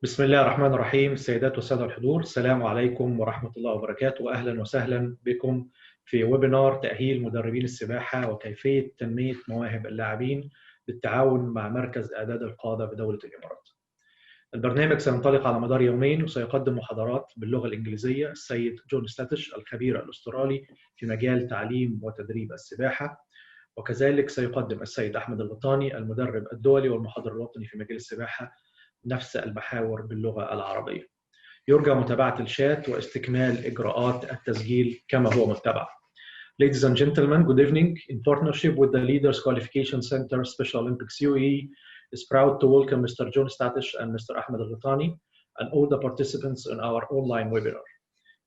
بسم الله الرحمن الرحيم. السيدات والسادة الحضور، السلام عليكم ورحمة الله وبركاته، وأهلا وسهلا بكم في ويبينار تأهيل مدربين السباحة وكيفية تنمية مواهب اللاعبين بالتعاون مع مركز إعداد القادة بدولة الإمارات. البرنامج سينطلق على مدار يومين وسيقدم محاضرات باللغة الإنجليزية السيد جون ستاتش الخبير الأسترالي في مجال تعليم وتدريب السباحة، وكذلك سيقدم السيد أحمد الغطاني المدرب الدولي والمحاضر الوطني في مجال السباحة نفس المحاور باللغة العربية. يرجى متابعة الشات واستكمال إجراءات التسجيل كما هو متبع. Ladies and gentlemen, good evening. In partnership with the Leaders Qualification Center Special Olympics UAE is proud to welcome Mr. John Statish and Mr. Ahmed Al-Ghatani and all the participants in our online webinar.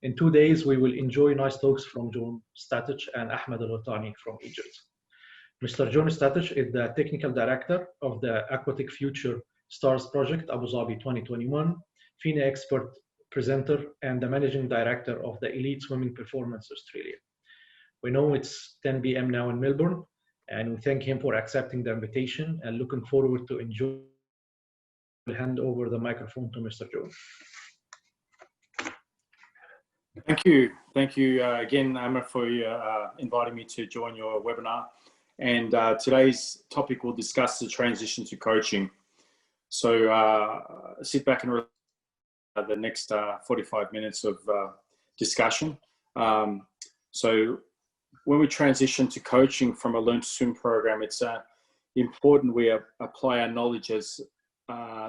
In 2 days, we will enjoy nice talks from John Statish and Ahmed Al-Ghatani from Egypt. Mr. John Statish is the Technical Director of the Aquatic Future Stars Project Abu Dhabi 2021, FINA Expert Presenter, and the Managing Director of the Elite Swimming Performance Australia. We know it's 10 p.m. now in Melbourne, and we thank him for accepting the invitation and looking forward to enjoy. I'll hand over the microphone to Mr. John. Thank you again, Amr, for inviting me to join your webinar. And today's topic will discuss the transition to coaching. So sit back and relax the next 45 minutes of discussion. So when we transition to coaching from a Learn to Swim program, it's important we apply our knowledge as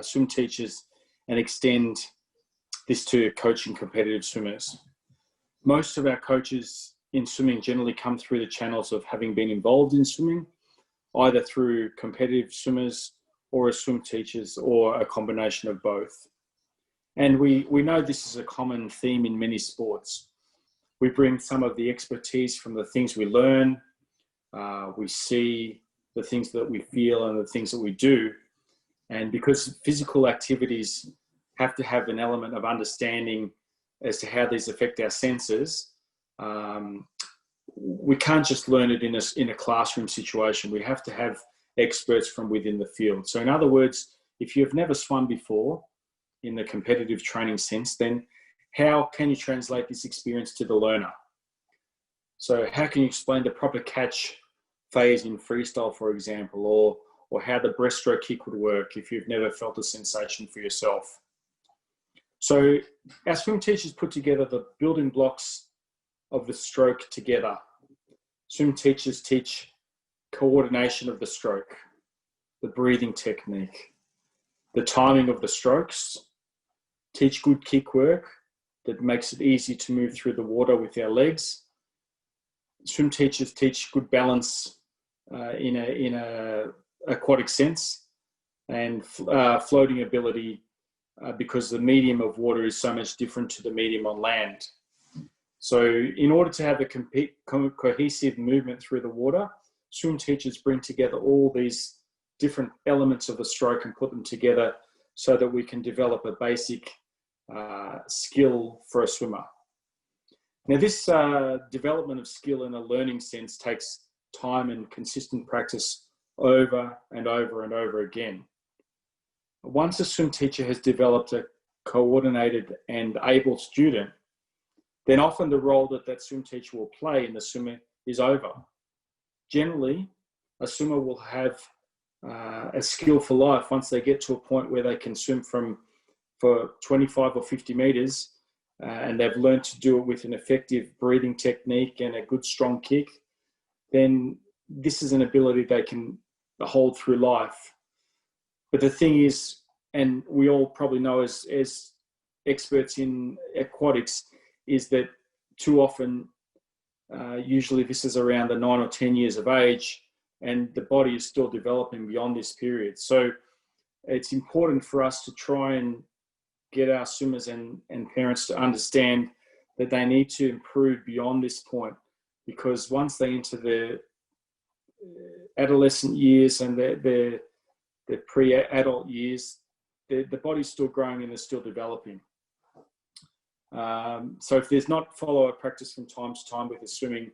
swim teachers and extend this to coaching competitive swimmers. Most of our coaches in swimming generally come through the channels of having been involved in swimming, either through competitive swimmers or as swim teachers, or a combination of both. And we know this is a common theme in many sports. We bring some of the expertise from the things we learn, we see the things that we feel and the things that we do. And because physical activities have to have an element of understanding as to how these affect our senses, we can't just learn it in a classroom situation. We have to have experts from within the field. So in other words, if you've never swum before in the competitive training sense, then how can you translate this experience to the learner? So how can you explain the proper catch phase in freestyle, for example, or how the breaststroke kick would work if you've never felt a sensation for yourself? So our swim teachers put together the building blocks of the stroke together. Swim teachers teach coordination of the stroke, the breathing technique, the timing of the strokes, teach good kick work that makes it easy to move through the water with our legs. Swim teachers teach good balance in a aquatic sense, and floating ability because the medium of water is so much different to the medium on land. So in order to have a cohesive movement through the water, swim teachers bring together all these different elements of the stroke and put them together so that we can develop a basic skill for a swimmer. Now, this development of skill in a learning sense takes time and consistent practice over and over and over again. Once a swim teacher has developed a coordinated and able student, then often the role that swim teacher will play in the swimmer is over. Generally, a swimmer will have a skill for life once they get to a point where they can swim for 25 or 50 meters and they've learned to do it with an effective breathing technique and a good strong kick. Then this is an ability they can hold through life. But the thing is, and we all probably know as experts in aquatics, is that too often, usually this is around the 9 or 10 years of age, and the body is still developing beyond this period. So it's important for us to try and get our swimmers and parents to understand that they need to improve beyond this point, because once they enter the adolescent years and the pre-adult years, the body's still growing and they're still developing. So if there's not follow-up practice from time to time with the swimming,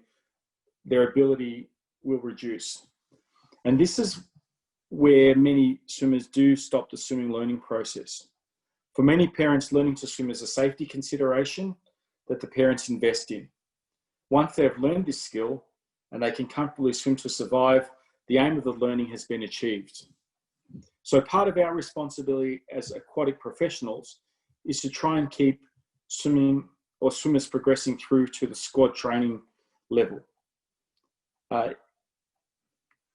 their ability will reduce. And this is where many swimmers do stop the swimming learning process. For many parents, learning to swim is a safety consideration that the parents invest in. Once they've learned this skill and they can comfortably swim to survive, the aim of the learning has been achieved. So part of our responsibility as aquatic professionals is to try and keep swimming or swimmers progressing through to the squad training level.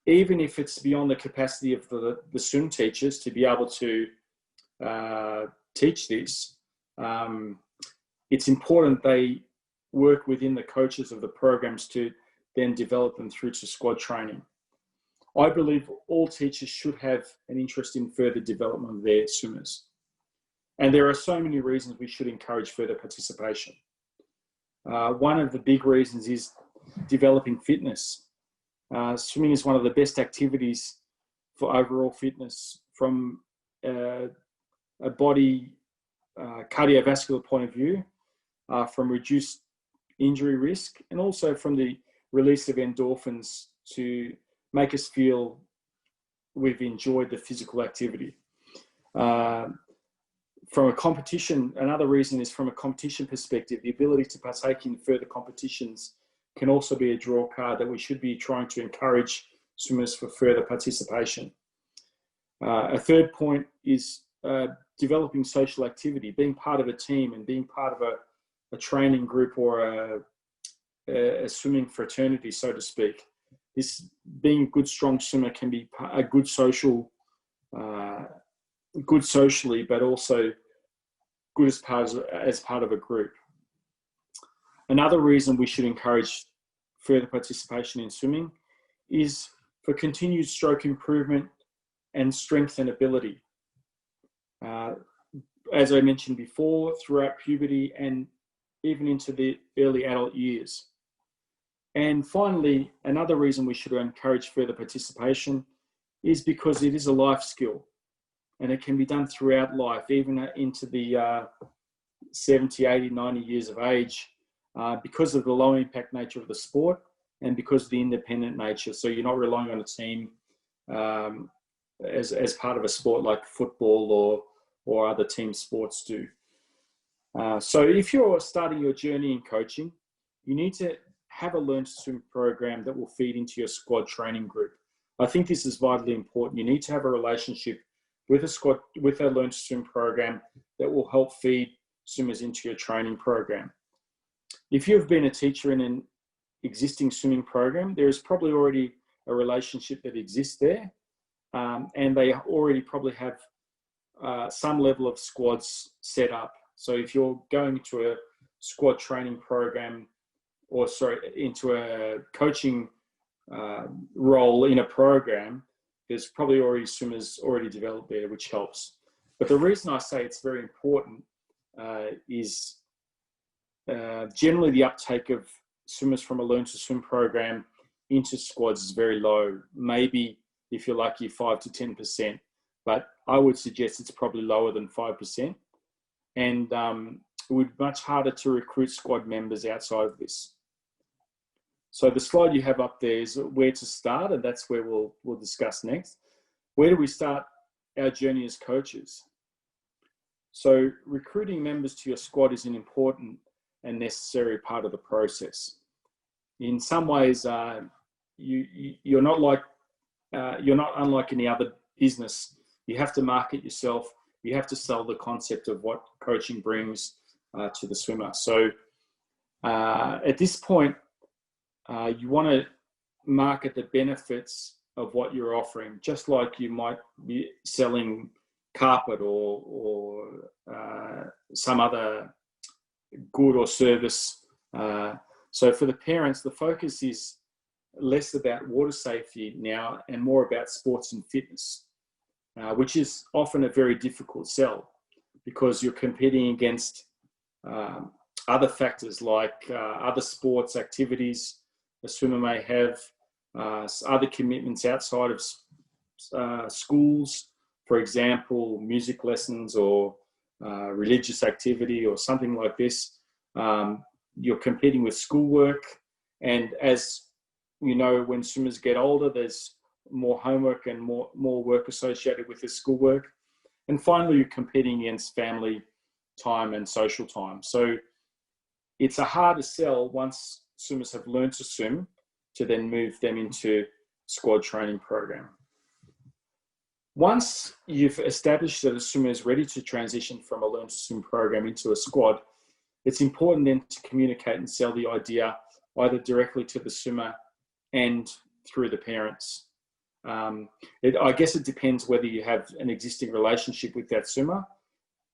Even if it's beyond the capacity of the swim teachers to be able to teach this, it's important they work within the coaches of the programs to then develop them through to squad training. I believe all teachers should have an interest in further development of their swimmers. And there are so many reasons we should encourage further participation. One of the big reasons is developing fitness. Swimming is one of the best activities for overall fitness from a body cardiovascular point of view, from reduced injury risk, and also from the release of endorphins to make us feel we've enjoyed the physical activity. From a competition, another reason is from a competition perspective, the ability to partake in further competitions can also be a draw card that we should be trying to encourage swimmers for further participation. A third point is developing social activity, being part of a team and being part of a training group or a swimming fraternity, so to speak. This being a good, strong swimmer can be a good social, good socially, but also good as part of a group. Another reason we should encourage further participation in swimming is for continued stroke improvement and strength and ability. As I mentioned before, throughout puberty and even into the early adult years. And finally, another reason we should encourage further participation is because it is a life skill and it can be done throughout life, even into the 70, 80, 90 years of age, because of the low impact nature of the sport and because of the independent nature. So you're not relying on a team as part of a sport like football or other team sports do. So if you're starting your journey in coaching, you need to have a Learn to Swim program that will feed into your squad training group. I think this is vitally important. You need to have a relationship with a Learn to Swim program that will help feed swimmers into your training program. If you've been a teacher in an existing swimming program, there is probably already a relationship that exists there, and they already probably have some level of squads set up. So if you're going to a squad training program, into a coaching role in a program, there's probably already swimmers already developed there, which helps. But the reason I say it's very important is generally the uptake of swimmers from a Learn to Swim program into squads is very low. Maybe, if you're lucky, 5 to 10%, but I would suggest it's probably lower than 5%. And it would be much harder to recruit squad members outside of this. So the slide you have up there is where to start, and that's where we'll discuss next. Where do we start our journey as coaches? So recruiting members to your squad is an important and necessary part of the process. In some ways, you're not unlike any other business. You have to market yourself. You have to sell the concept of what coaching brings to the swimmer. So at this point, you want to market the benefits of what you're offering, just like you might be selling carpet or some other good or service. So for the parents, the focus is less about water safety now and more about sports and fitness, which is often a very difficult sell because you're competing against other factors like other sports activities a swimmer may have, other commitments outside of schools, for example, music lessons or religious activity or something like this. You're competing with schoolwork, and as you know, when swimmers get older, there's more homework and more work associated with the schoolwork. And finally, you're competing against family time and social time. So it's a harder sell once swimmers have learned to swim to then move them into squad training program. Once you've established that a swimmer is ready to transition from a learn to swim program into a squad, it's important then to communicate and sell the idea either directly to the swimmer and through the parents. I guess it depends whether you have an existing relationship with that swimmer.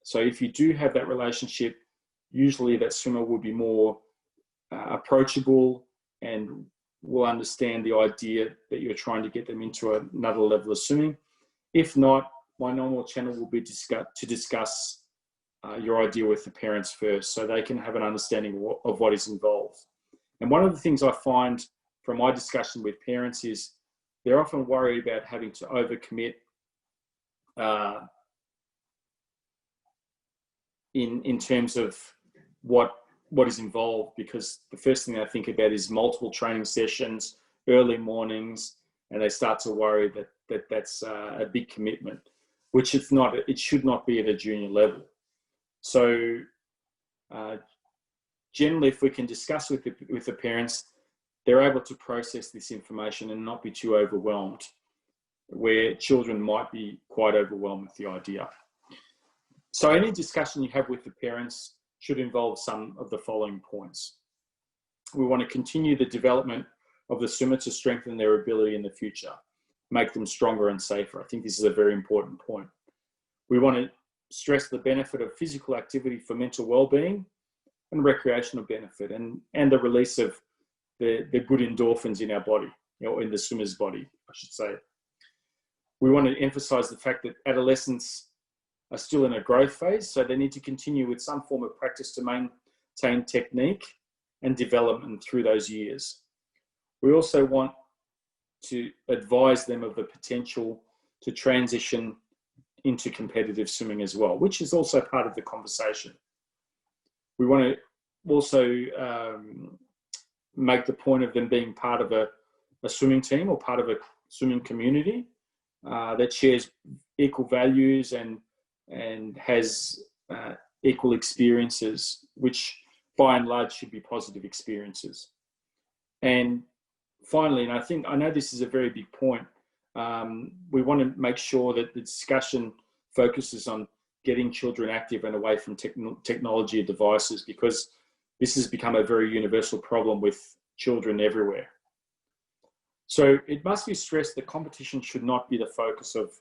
So if you do have that relationship, usually that swimmer will be more approachable and will understand the idea that you're trying to get them into another level of swimming. If not, my normal channel will be to discuss your idea with the parents first, so they can have an understanding of what is involved. And one of the things I find from my discussion with parents is they're often worried about having to overcommit in terms of what is involved, because the first thing they think about is multiple training sessions, early mornings, and they start to worry that's a big commitment, which it's not. It should not be at a junior level. So generally, if we can discuss with the parents, they're able to process this information and not be too overwhelmed, where children might be quite overwhelmed with the idea. So any discussion you have with the parents should involve some of the following points. We want to continue the development of the swimmer to strengthen their ability in the future, make them stronger and safer. I think this is a very important point. We want to stress the benefit of physical activity for mental well-being and recreational benefit, and the release of the good endorphins in our body, in the swimmer's body, I should say. We want to emphasize the fact that adolescents are still in a growth phase, so they need to continue with some form of practice to maintain technique and development through those years. We also want to advise them of the potential to transition into competitive swimming as well, which is also part of the conversation. We want to also make the point of them being part of a swimming team or part of a swimming community that shares equal values and has equal experiences, which by and large should be positive experiences. And finally, and I know this is a very big point, we want to make sure that the discussion focuses on getting children active and away from technology and devices, because this has become a very universal problem with children everywhere. So it must be stressed that competition should not be the focus of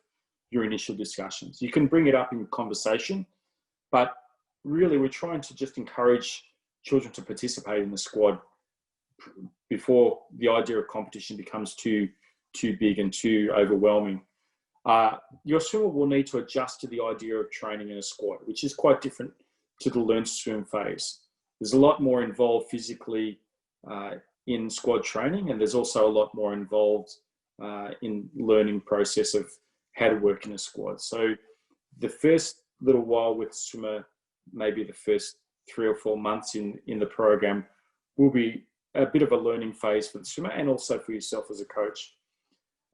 your initial discussions. You can bring it up in conversation, but really we're trying to just encourage children to participate in the squad before the idea of competition becomes too big and too overwhelming. Your swimmer will need to adjust to the idea of training in a squad, which is quite different to the learn to swim phase. There's a lot more involved physically in squad training, and there's also a lot more involved in learning process of how to work in a squad. So the first little while with swimmer, maybe the first 3 or 4 months in the program, will be a bit of a learning phase for the swimmer and also for yourself as a coach.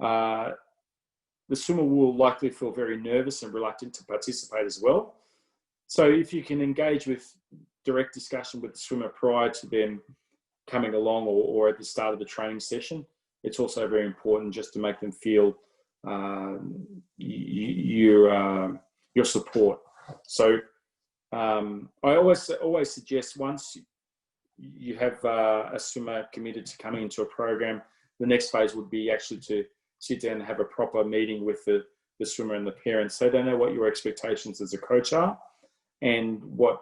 The swimmer will likely feel very nervous and reluctant to participate as well. So if you can engage with direct discussion with the swimmer prior to them coming along or at the start of the training session, it's also very important just to make them feel your support. So I always suggest once you have a swimmer committed to coming into a program, the next phase would be actually to sit down and have a proper meeting with the swimmer and the parents, so they know what your expectations as a coach are and what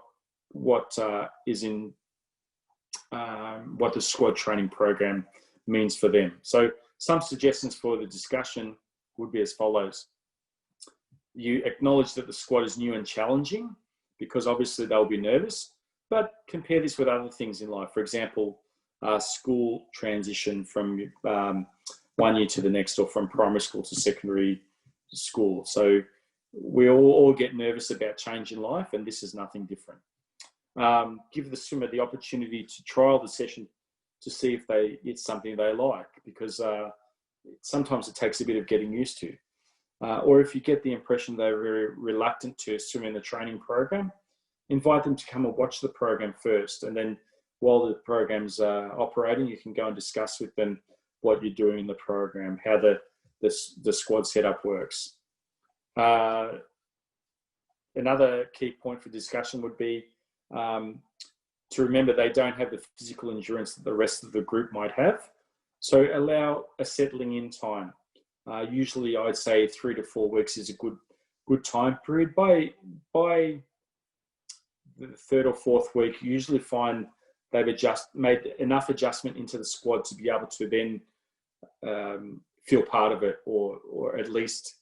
is in what the squad training program means for them. So some suggestions for the discussion would be as follows. You acknowledge that the squad is new and challenging, because obviously they'll be nervous, but compare this with other things in life. For example, school transition from one year to the next, or from primary school to secondary school. So we all get nervous about change in life, and this is nothing different. Give the swimmer the opportunity to trial the session to see if it's something they like, because sometimes it takes a bit of getting used to. or if you get the impression they're very reluctant to swim in the training program, invite them to come and watch the program first. And then while the program's operating, you can go and discuss with them what you're doing in the program, how the squad setup works. Another key point for discussion would be to remember they don't have the physical endurance that the rest of the group might have. So allow a settling in time. Usually I'd say 3 to 4 weeks is a good time period. By the 3rd or 4th week, you usually find they've made enough adjustment into the squad to be able to then feel part of it, or at least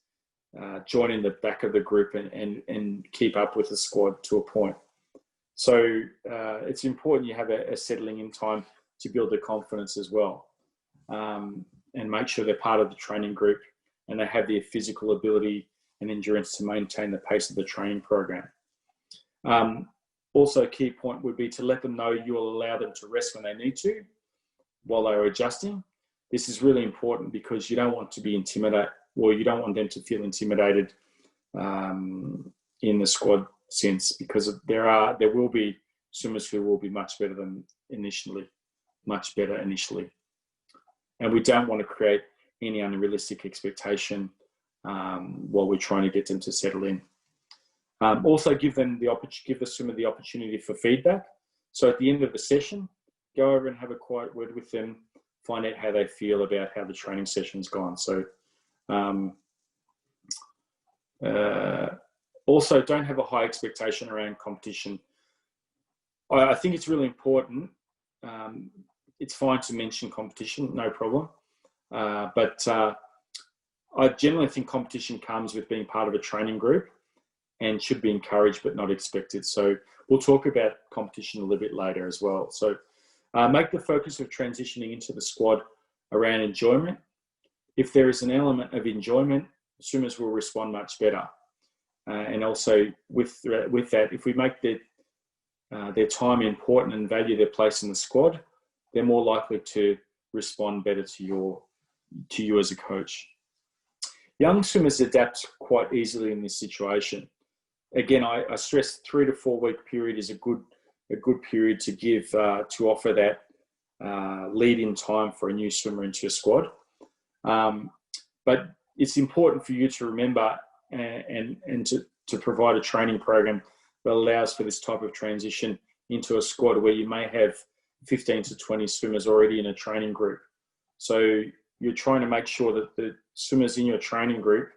join in the back of the group and keep up with the squad to a point. So it's important you have a settling in time to build their confidence as well, and make sure they're part of the training group and they have the physical ability and endurance to maintain the pace of the training program. Also, a key point would be to let them know you will allow them to rest when they need to while they're adjusting. This is really important because you don't want to be intimidated, or you don't want them to feel intimidated in the squad sense, because there will be swimmers who will be much better initially. And we don't want to create any unrealistic expectation while we're trying to get them to settle in. Also give the swimmer the opportunity for feedback. So at the end of the session, go over and have a quiet word with them, find out how they feel about how the training session's gone. So also don't have a high expectation around competition. I think it's really important. It's fine to mention competition, no problem. But I generally think competition comes with being part of a training group and should be encouraged but not expected. So we'll talk about competition a little bit later as well. So make the focus of transitioning into the squad around enjoyment. If there is an element of enjoyment, swimmers will respond much better. And also with that, if we make their time important and value their place in the squad, they're more likely to respond better to you as a coach. Young swimmers adapt quite easily in this situation. Again, I stress 3 to 4 week period is a good period to give to offer that lead-in time for a new swimmer into your squad. But it's important for you to remember and to provide a training program that allows for this type of transition into a squad where you may have 15 to 20 swimmers already in a training group. So you're trying to make sure that the swimmers in your training group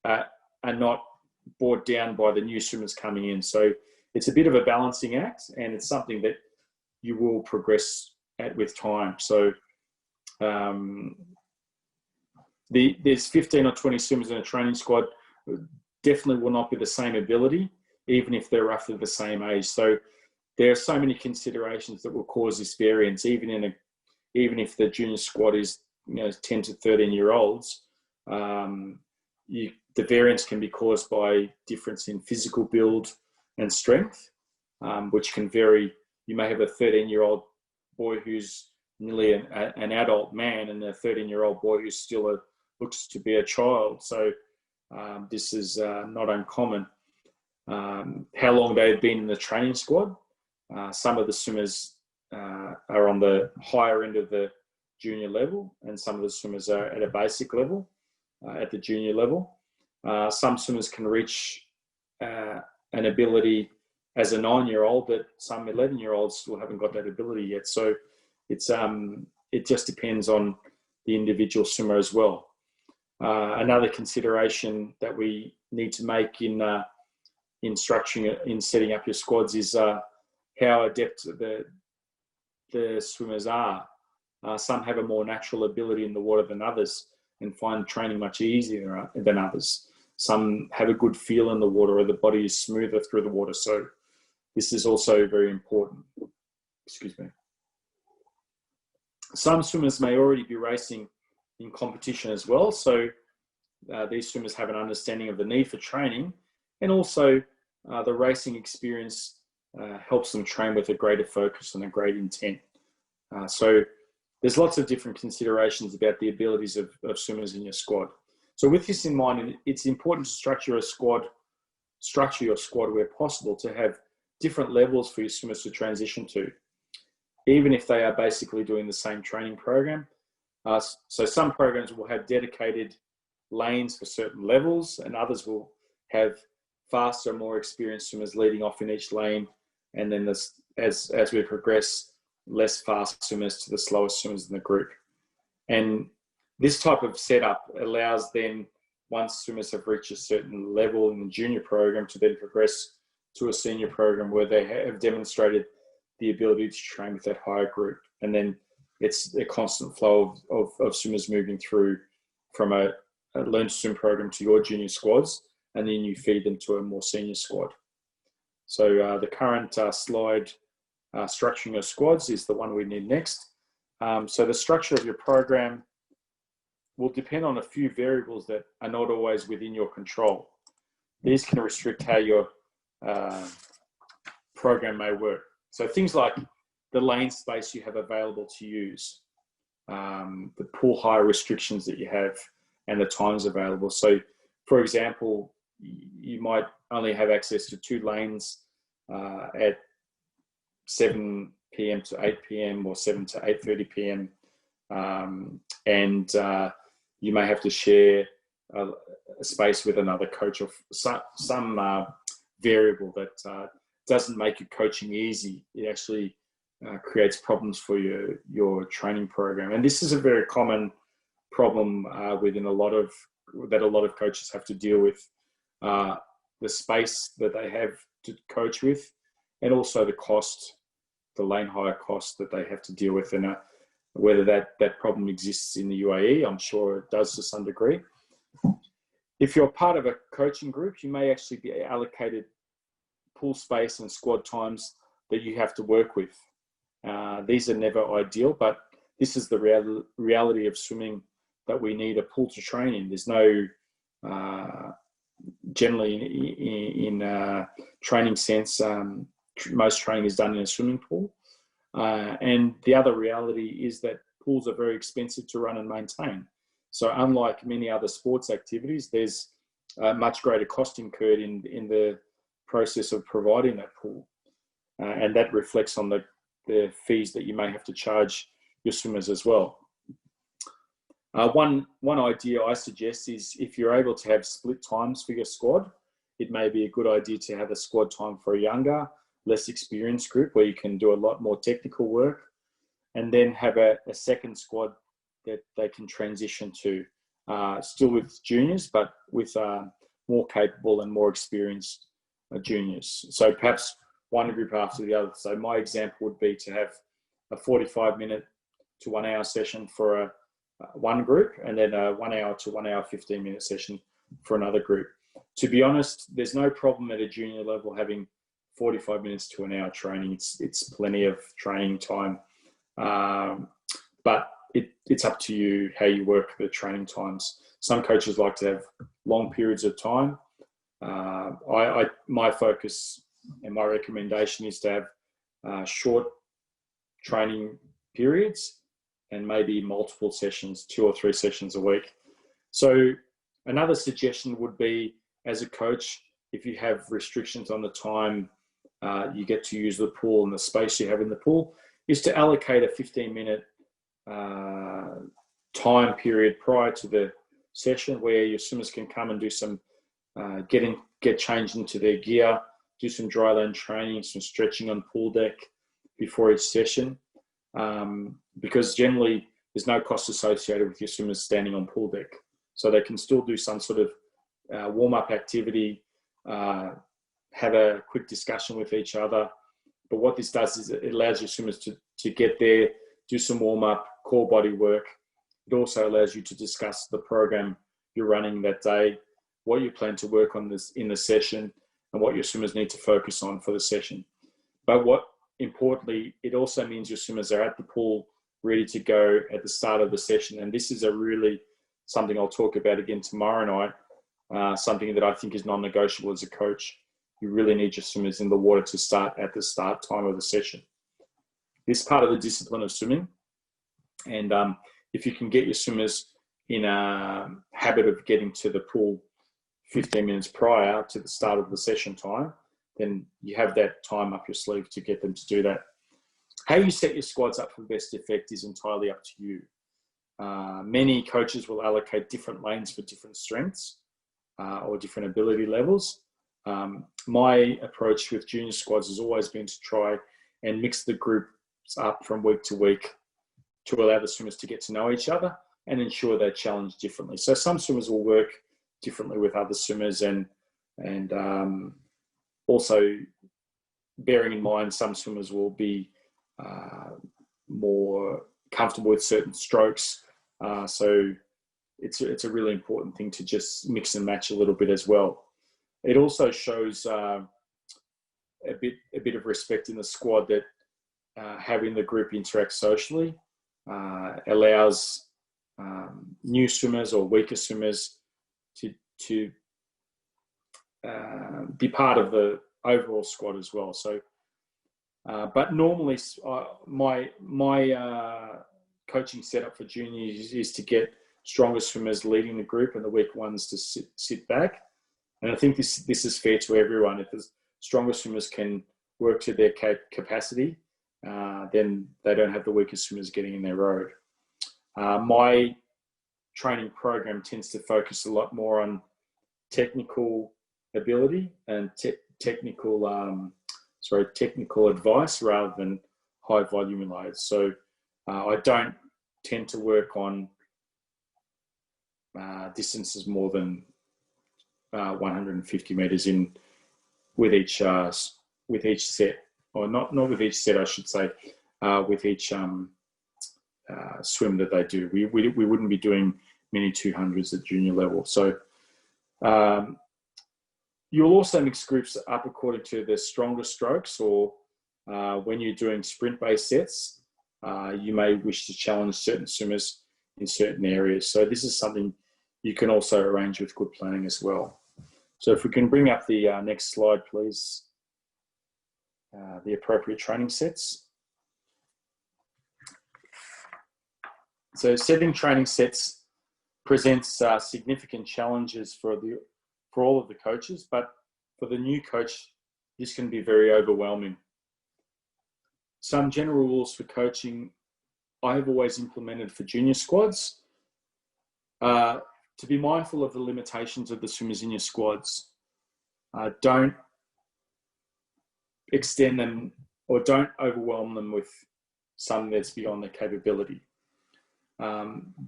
are not bogged down by the new swimmers coming in. So it's a bit of a balancing act, and it's something that you will progress at with time. So there's 15 or 20 swimmers in a training squad, definitely will not be the same ability, even if they're roughly the same age. So there are so many considerations that will cause this variance, even if the junior squad is 10 to 13 year olds. The variance can be caused by difference in physical build and strength, which can vary. You may have a 13-year-old boy who's nearly an adult man, and a 13-year-old boy who still looks to be a child. So this is not uncommon. How long they've been in the training squad. Some of the swimmers are on the higher end of the junior level, and some of the swimmers are at a basic level at the junior level. Some swimmers can reach an ability as a 9-year-old, but some 11-year-olds still haven't got that ability yet. So it just depends on the individual swimmer as well. Another consideration that we need to make in structuring, in setting up your squads, is how adept the swimmers are. Some have a more natural ability in the water than others and find training much easier than others. Some have a good feel in the water, or the body is smoother through the water. So this is also very important. Excuse me. Some swimmers may already be racing in competition as well. So these swimmers have an understanding of the need for training, and also the racing experience helps them train with a greater focus and a great intent. So there's lots of different considerations about the abilities of swimmers in your squad. So with this in mind, it's important to structure your squad where possible to have different levels for your swimmers to transition to, even if they are basically doing the same training program. So some programs will have dedicated lanes for certain levels, and others will have faster, more experienced swimmers leading off in each lane. And then as we progress, less fast swimmers to the slowest swimmers in the group. And this type of setup allows then, once swimmers have reached a certain level in the junior program, to then progress to a senior program where they have demonstrated the ability to train with that higher group. And then it's a constant flow of swimmers moving through from a learn to swim program to your junior squads, and then you feed them to a more senior squad. So the current slide, structuring your squads, is the one we need next. So the structure of your program will depend on a few variables that are not always within your control. These can restrict how your program may work. So things like the lane space you have available to use, the pool hire restrictions that you have, and the times available. So, for example, you might only have access to 2 lanes at 7 p.m. to 8 p.m. or 7 to 8:30 p.m. And you may have to share a space with another coach, or some variable that doesn't make your coaching easy. It actually creates problems for your training program. And this is a very common problem within a lot of coaches have to deal with, the space that they have to coach with, and also the cost, the lane hire cost that they have to deal with. And whether that problem exists in the UAE, I'm sure it does to some degree. If you're part of a coaching group, you may actually be allocated pool space and squad times that you have to work with. These are never ideal, but this is the reality of swimming, that we need a pool to train in. There's no, generally in training sense, most training is done in a swimming pool. And the other reality is that pools are very expensive to run and maintain. So unlike many other sports activities, there's a much greater cost incurred in the process of providing that pool. And that reflects on the fees that you may have to charge your swimmers as well. One idea I suggest is, if you're able to have split times for your squad, it may be a good idea to have a squad time for a younger, less experienced group where you can do a lot more technical work, and then have a second squad that they can transition to, still with juniors, but with more capable and more experienced juniors. So perhaps one group after the other. So my example would be to have a 45-minute to 1 hour session for one group, and then a 1 hour to 1 hour 15-minute session for another group. To be honest, there's no problem at a junior level having 45 minutes to an hour training. It's plenty of training time, but it's up to you how you work the training times. Some coaches like to have long periods of time. My focus and my recommendation is to have short training periods, and maybe multiple sessions, 2 or 3 sessions a week. So another suggestion would be, as a coach, if you have restrictions on the time you get to use the pool and the space you have in the pool, is to allocate a 15-minute time period prior to the session where your swimmers can come and do some get changed into their gear, do some dry land training, some stretching on pool deck before each session. Because generally there's no cost associated with your swimmers standing on pool deck. So they can still do some sort of warm-up activity, have a quick discussion with each other. But what this does is it allows your swimmers to get there, do some warm-up, core body work. It also allows you to discuss the program you're running that day, what you plan to work on in the session, and what your swimmers need to focus on for the session. But importantly, it also means your swimmers are at the pool ready to go at the start of the session. And this is something I'll talk about again tomorrow night, something that I think is non-negotiable as a coach. You really need your swimmers in the water to start at the start time of the session. This is part of the discipline of swimming. And if you can get your swimmers in a habit of getting to the pool 15 minutes prior to the start of the session time, then you have that time up your sleeve to get them to do that. How you set your squads up for best effect is entirely up to you. Many coaches will allocate different lanes for different strengths or different ability levels. My approach with junior squads has always been to try and mix the groups up from week to week to allow the swimmers to get to know each other and ensure they're challenged differently. So some swimmers will work differently with other swimmers, and also bearing in mind some swimmers will be more comfortable with certain strokes. So it's a really important thing to just mix and match a little bit as well. It also shows a bit of respect in the squad that having the group interact socially allows new swimmers or weaker swimmers to be part of the overall squad as well. So, but normally my coaching setup for juniors is to get stronger swimmers leading the group and the weak ones to sit back. And I think this is fair to everyone. If the stronger swimmers can work to their capacity, then they don't have the weaker swimmers getting in their road. My training program tends to focus a lot more on technical ability and technical advice rather than high volume loads. So I don't tend to work on distances more than 150 meters in with each set, or not with each set, I should say, with each swim that they do. We wouldn't be doing many 200s at junior level. So you'll also mix groups up according to the stronger strokes, or when you're doing sprint-based sets, you may wish to challenge certain swimmers in certain areas. So this is something you can also arrange with good planning as well. So if we can bring up the next slide, please, the appropriate training sets. So setting training sets presents significant challenges for all of the coaches, but for the new coach, this can be very overwhelming. Some general rules for coaching I have always implemented for junior squads. To be mindful of the limitations of the swimmers in your squads. Don't extend them or don't overwhelm them with something that's beyond their capability.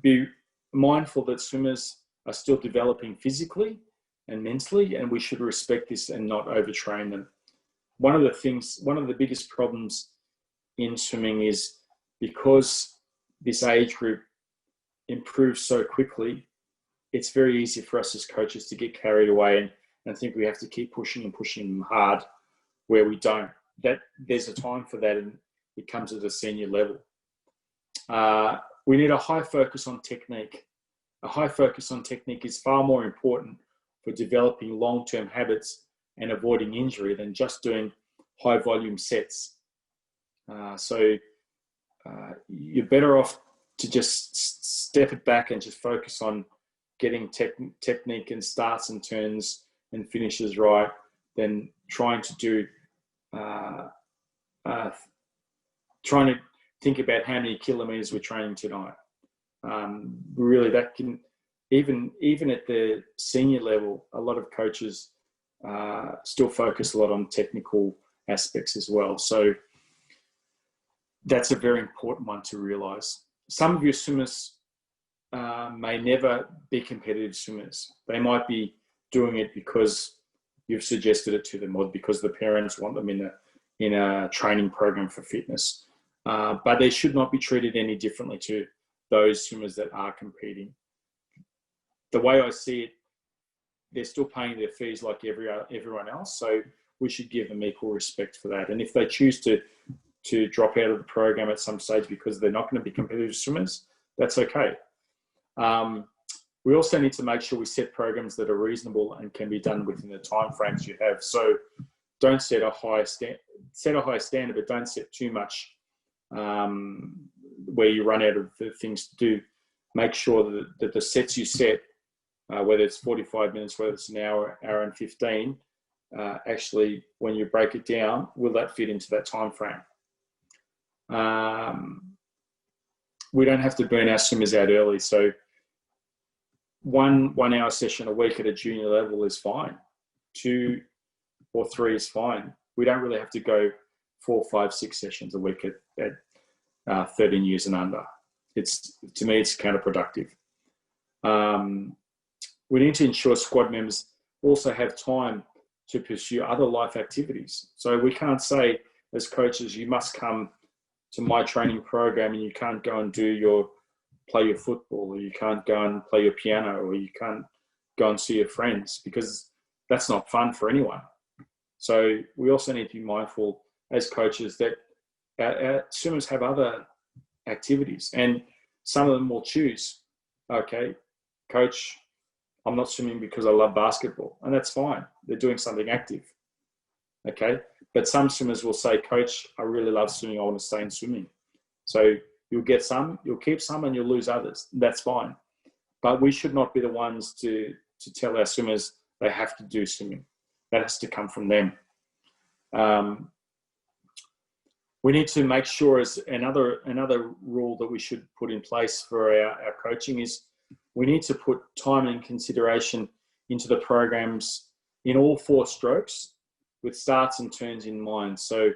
Be mindful that swimmers are still developing physically and mentally, and we should respect this and not overtrain them. One of the biggest problems in swimming is because this age group improves so quickly, it's very easy for us as coaches to get carried away and think we have to keep pushing them hard where we don't. That there's a time for that, and it comes at a senior level. We need a high focus on technique. A high focus on technique is far more important for developing long-term habits and avoiding injury than just doing high volume sets. So you're better off to just step it back and just focus on getting technique and starts and turns and finishes right than trying to think about how many kilometers we're training tonight. Really, that can, even at the senior level, a lot of coaches still focus a lot on technical aspects as well. So that's a very important one to realise. Some of your swimmers may never be competitive swimmers. They might be doing it because you've suggested it to them, or because the parents want them in a training program for fitness. But they should not be treated any differently to those swimmers that are competing. The way I see it, they're still paying their fees like everyone else, so we should give them equal respect for that. And if they choose to drop out of the program at some stage because they're not going to be competitive swimmers, that's okay. We also need to make sure we set programs that are reasonable and can be done within the timeframes you have. So don't set a high standard, but don't set too much where you run out of the things to do. make sure that the sets you set, whether it's 45 minutes, whether it's an hour, hour and 15, actually, when you break it down, will that fit into that time frame? We don't have to burn our swimmers out early. So 1 hour session a week at a junior level is fine. 2 or 3 is fine. We don't really have to go 4, 5, 6 sessions a week at 13 years and under. To me, it's counterproductive. We need to ensure squad members also have time to pursue other life activities. So we can't say as coaches, you must come to my training program and you can't go and play your football, or you can't go and play your piano, or you can't go and see your friends, because that's not fun for anyone. So we also need to be mindful as coaches that our swimmers have other activities, and some of them will choose, okay, coach, I'm not swimming because I love basketball, and that's fine. They're doing something active, okay? But some swimmers will say, coach, I really love swimming. I want to stay in swimming. So you'll get some, you'll keep some, and you'll lose others. That's fine. But we should not be the ones to tell our swimmers they have to do swimming. That has to come from them. We need to make sure, as another rule that we should put in place for our coaching is, we need to put time and consideration into the programs in all 4 strokes with starts and turns in mind. So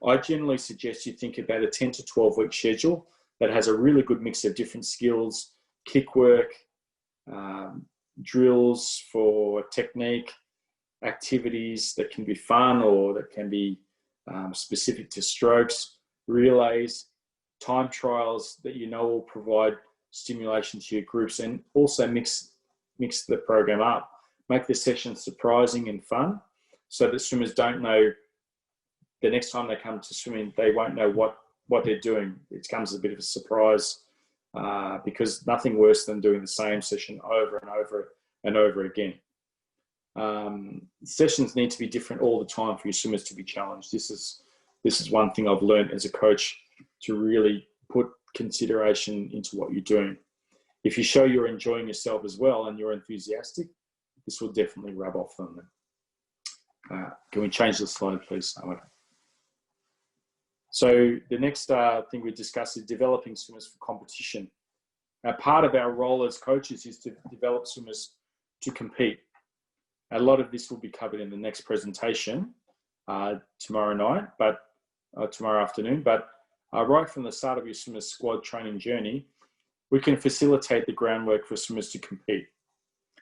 I generally suggest you think about a 10 to 12 week schedule that has a really good mix of different skills, kick work, drills for technique, activities that can be fun or that can be specific to strokes, relays, time trials that you know will provide stimulation to your groups, and also mix the program up. Make the sessions surprising and fun so that swimmers don't know the next time they come to swimming, they won't know what they're doing. It comes as a bit of a surprise because nothing worse than doing the same session over and over and over again. Sessions need to be different all the time for your swimmers to be challenged. This is one thing I've learned as a coach, to really put consideration into what you're doing. If you show you're enjoying yourself as well and you're enthusiastic, this will definitely rub off on them. Can we change the slide, please? So the next thing we discussed is developing swimmers for competition. Part of our role as coaches is to develop swimmers to compete. A lot of this will be covered in the next presentation tomorrow afternoon. But right from the start of your swimmer's squad training journey, we can facilitate the groundwork for swimmers to compete.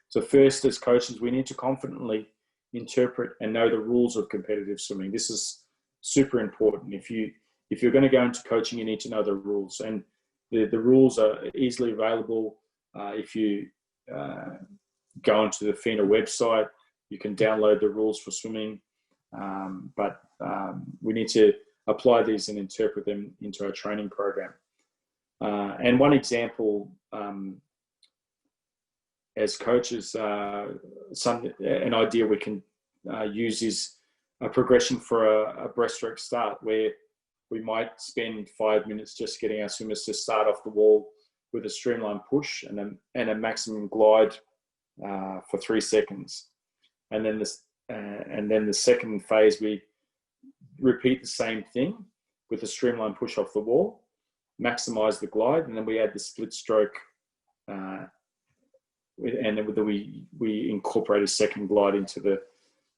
So first, as coaches, we need to confidently interpret and know the rules of competitive swimming. This is super important. If you're going to go into coaching, you need to know the rules, and the rules are easily available. If you go onto the FINA website, you can download the rules for swimming, but we need to apply these and interpret them into our training program. And one example, as coaches, an idea we can use is a progression for a breaststroke start, where we might spend 5 minutes just getting our swimmers to start off the wall with a streamline push and a maximum glide for 3 seconds. And then the second phase, we repeat the same thing with a streamline push off the wall, maximize the glide, and then we add the split stroke, and then we incorporate a second glide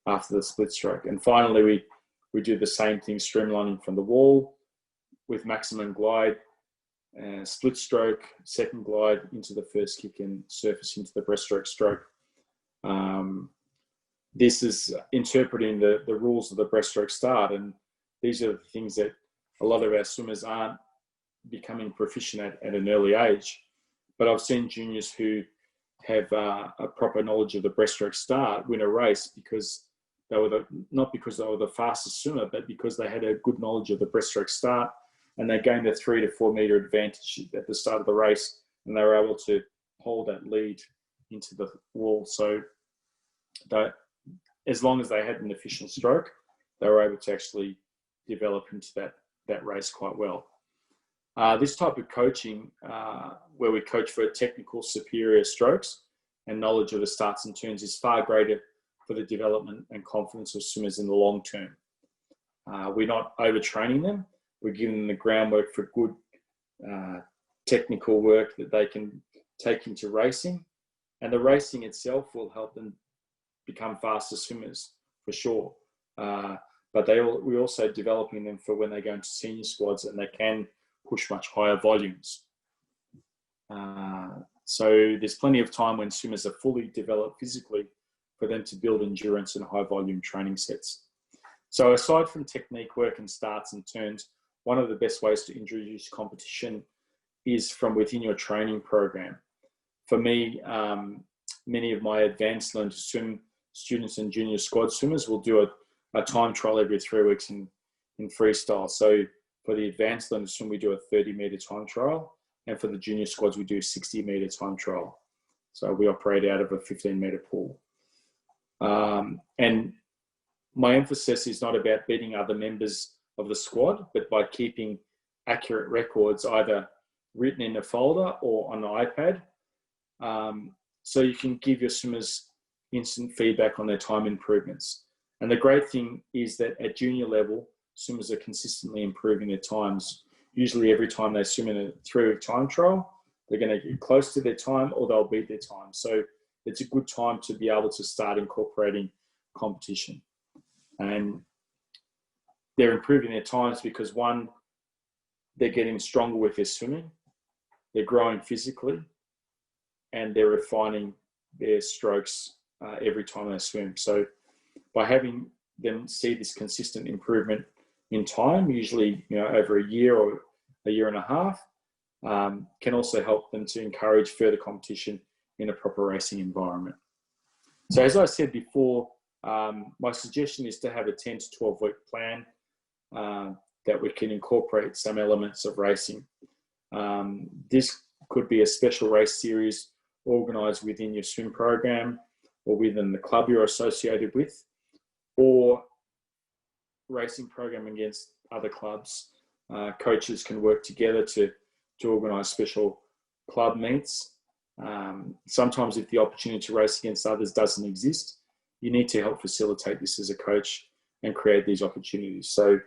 after the split stroke. And finally, we do the same thing, streamlining from the wall with maximum glide, split stroke, second glide into the first kick, and surface into the breaststroke stroke. This is interpreting the rules of the breaststroke start, and these are the things that a lot of our swimmers aren't becoming proficient at an early age. But I've seen juniors who have a proper knowledge of the breaststroke start win a race because they were not because they were the fastest swimmer, but because they had a good knowledge of the breaststroke start, and they gained a 3 to 4 meter advantage at the start of the race, and they were able to hold that lead into the wall. So that, as long as they had an efficient stroke, they were able to actually develop into that race quite well. This type of coaching, where we coach for technical superior strokes and knowledge of the starts and turns, is far greater for the development and confidence of swimmers in the long term. We're not overtraining them. We're giving them the groundwork for good technical work that they can take into racing. And the racing itself will help them become faster swimmers, for sure. But we're also developing them for when they go into senior squads and they can push much higher volumes. So there's plenty of time when swimmers are fully developed physically for them to build endurance and high volume training sets. So aside from technique work and starts and turns, one of the best ways to introduce competition is from within your training program. For me, many of my advanced learn to swim students and junior squad swimmers will do a time trial every 3 weeks in freestyle. So for the advanced learn to swim, we do a 30-meter time trial. And for the junior squads, we do a 60-meter time trial. So we operate out of a 15-meter pool. And my emphasis is not about beating other members of the squad, but by keeping accurate records, either written in a folder or on an iPad. So you can give your swimmers instant feedback on their time improvements. And the great thing is that at junior level, swimmers are consistently improving their times. Usually every time they swim in a 3-week time trial, they're going to get close to their time or they'll beat their time. So it's a good time to be able to start incorporating competition. And they're improving their times because, one, they're getting stronger with their swimming, they're growing physically, and they're refining their strokes every time they swim. So by having them see this consistent improvement in time, usually over a year or a year and a half, can also help them to encourage further competition in a proper racing environment. So as I said before, my suggestion is to have a 10 to 12 week plan that we can incorporate some elements of racing. This could be a special race series organised within your swim program or within the club you're associated with, or racing program against other clubs. Coaches can work together to organise special club meets. Sometimes if the opportunity to race against others doesn't exist, you need to help facilitate this as a coach and create these opportunities. So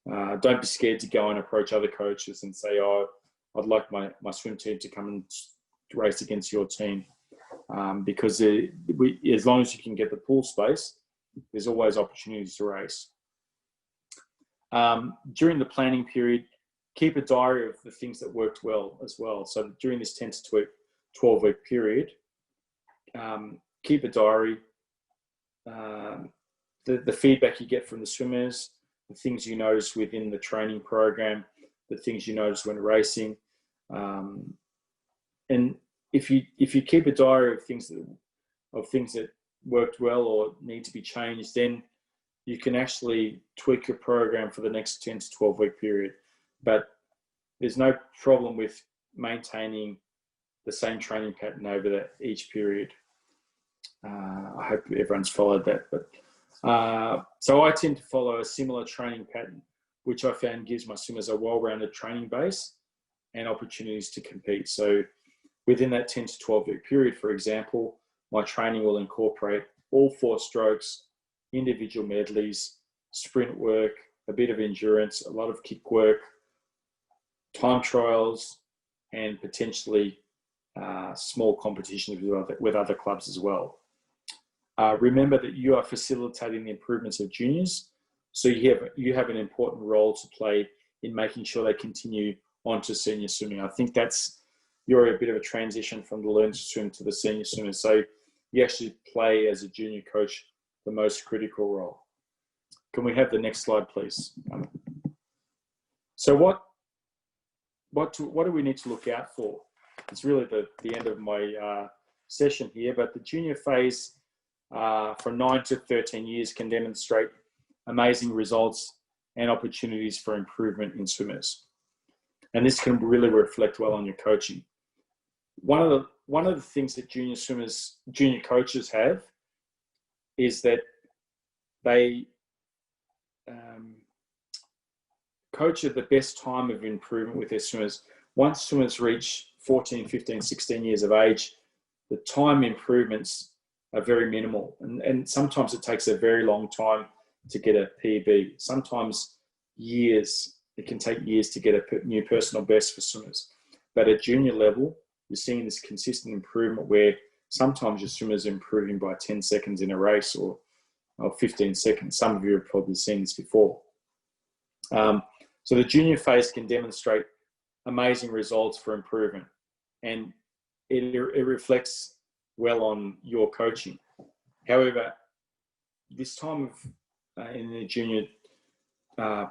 don't be scared to go and approach other coaches and say, oh, I'd like my swim team to come and race against your team. Because as long as you can get the pool space, there's always opportunities to race. During the planning period, keep a diary of the things that worked well as well. So during this 10 to 12 week period, keep a diary. The feedback you get from the swimmers, the things you notice within the training program, the things you notice when racing. And if you keep a diary of things that worked well or need to be changed, then you can actually tweak your program for the next 10 to 12 week period. But there's no problem with maintaining the same training pattern over each period. I hope everyone's followed that. But so I tend to follow a similar training pattern, which I found gives my swimmers a well-rounded training base and opportunities to compete. So within that 10 to 12 week period, for example, my training will incorporate all 4 strokes, individual medleys, sprint work, a bit of endurance, a lot of kick work, time trials, and potentially small competitions with other clubs as well. Remember that you are facilitating the improvements of juniors, so you have an important role to play in making sure they continue on to senior swimming. I think you're a bit of a transition from the learn to swim to the senior swimmer, so you actually play as a junior coach the most critical role. Can we have the next slide, please? So what do we need to look out for? It's really the end of my session here, but the junior phase from 9 to 13 years can demonstrate amazing results and opportunities for improvement in swimmers. And this can really reflect well on your coaching. One of the things that junior coaches have is that they coach at the best time of improvement with their swimmers. Once swimmers reach 14, 15, 16 years of age, the time improvements are very minimal. And sometimes it takes a very long time to get a PB. Sometimes years, it can take years to get a new personal best for swimmers. But at junior level, you're seeing this consistent improvement where sometimes your swimmers are improving by 10 seconds in a race or 15 seconds. Some of you have probably seen this before. So the junior phase can demonstrate amazing results for improvement, and it reflects well on your coaching. However, this time in the junior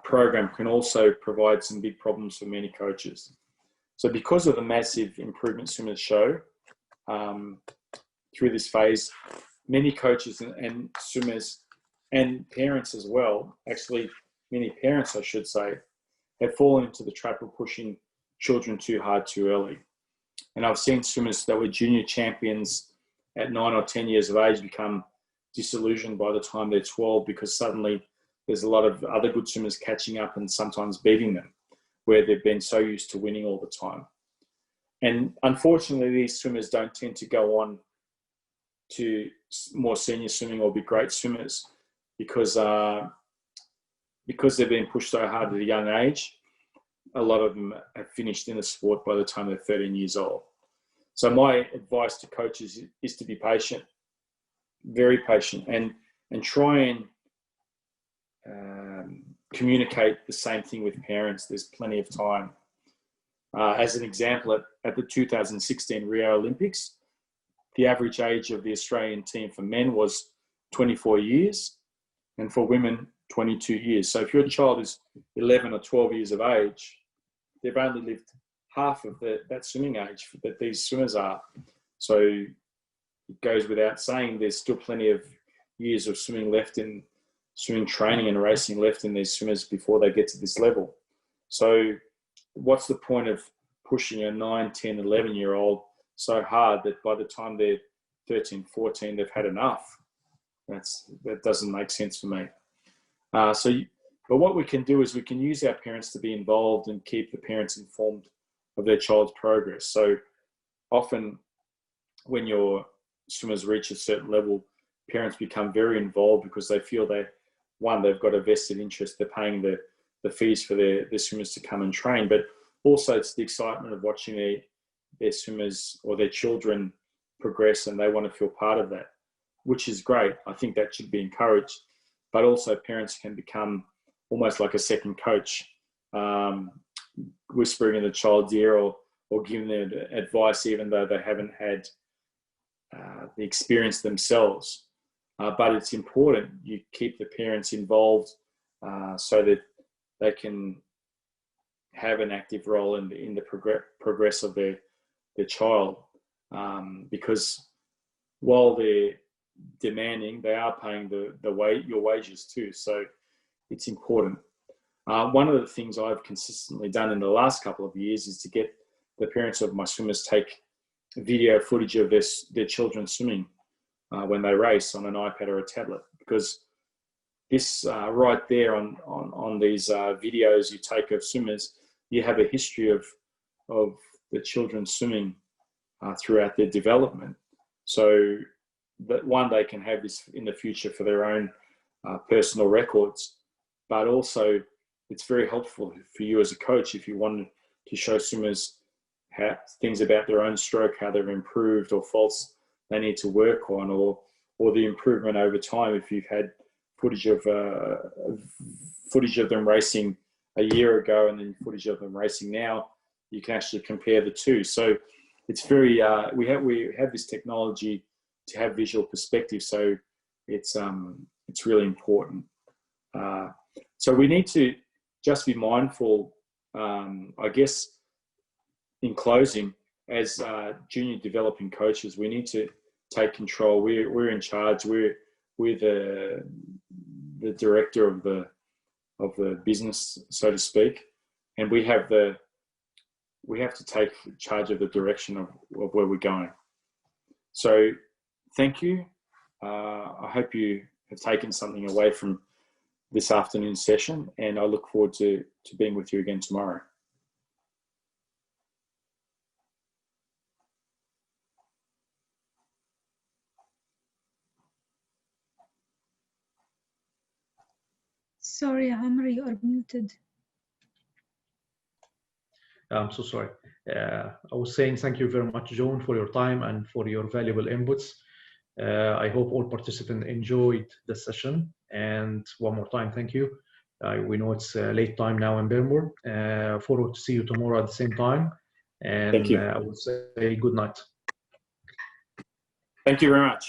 program can also provide some big problems for many coaches. So because of the massive improvement swimmers show through this phase, many coaches and swimmers and parents as well, actually many parents I should say, have fallen into the trap of pushing children too hard too early. And I've seen swimmers that were junior champions at 9 or 10 years of age become disillusioned by the time they're 12 because suddenly there's a lot of other good swimmers catching up and sometimes beating them, where they've been so used to winning all the time. And unfortunately, these swimmers don't tend to go on to more senior swimming or be great swimmers because they've been pushed so hard at a young age. A lot of them have finished in the sport by the time they're 13 years old. So my advice to coaches is to be patient, very patient, and try and communicate the same thing with parents. There's plenty of time. As an example, at the 2016 Rio Olympics, the average age of the Australian team for men was 24 years, and for women, 22 years. So if your child is 11 or 12 years of age, they've only lived half of that swimming age that these swimmers are. So it goes without saying there's still plenty of years of swimming left in swimming training and racing left in these swimmers before they get to this level. So what's the point of pushing a 9, 10, 11-year-old so hard that by the time they're 13, 14, they've had enough? That doesn't make sense for me. But what we can do is we can use our parents to be involved and keep the parents informed of their child's progress. So often when your swimmers reach a certain level, parents become very involved because they feel they've got a vested interest. They're paying the fees for their swimmers to come and train, but also it's the excitement of watching their swimmers or their children progress, and they want to feel part of that, which is great. I think that should be encouraged. But also parents can become almost like a second coach, whispering in the child's ear or giving them advice even though they haven't had the experience themselves. But it's important you keep the parents involved so that they can have an active role in the progress of their child. Because while they're demanding, they are paying your wages too. So it's important. One of the things I've consistently done in the last couple of years is to get the parents of my swimmers take video footage of their children swimming when they race on an iPad or a tablet, because this right there on these videos you take of swimmers, you have a history of the children swimming throughout their development. So that one, they can have this in the future for their own personal records, but also it's very helpful for you as a coach if you want to show swimmers things about their own stroke, how they've improved, or faults they need to work on, or the improvement over time. If you've had footage of them racing a year ago and then footage of them racing now, you can actually compare the two. So it's very we have this technology to have visual perspective, so it's really important. So we need to just be mindful, I guess, in closing, as junior developing coaches, we need to take control. We're in charge. We're the director of the business, so to speak, and we have to take charge of the direction of where we're going. So thank you. I hope you have taken something away from this afternoon session, and I look forward to being with you again tomorrow. Sorry, Amr, you are muted. I'm so sorry. I was saying thank you very much, Joan, for your time and for your valuable inputs. I hope all participants enjoyed the session. And one more time, thank you. We know it's late time now in Birmingham. Forward to see you tomorrow at the same time. And thank you. I would say good night. Thank you very much.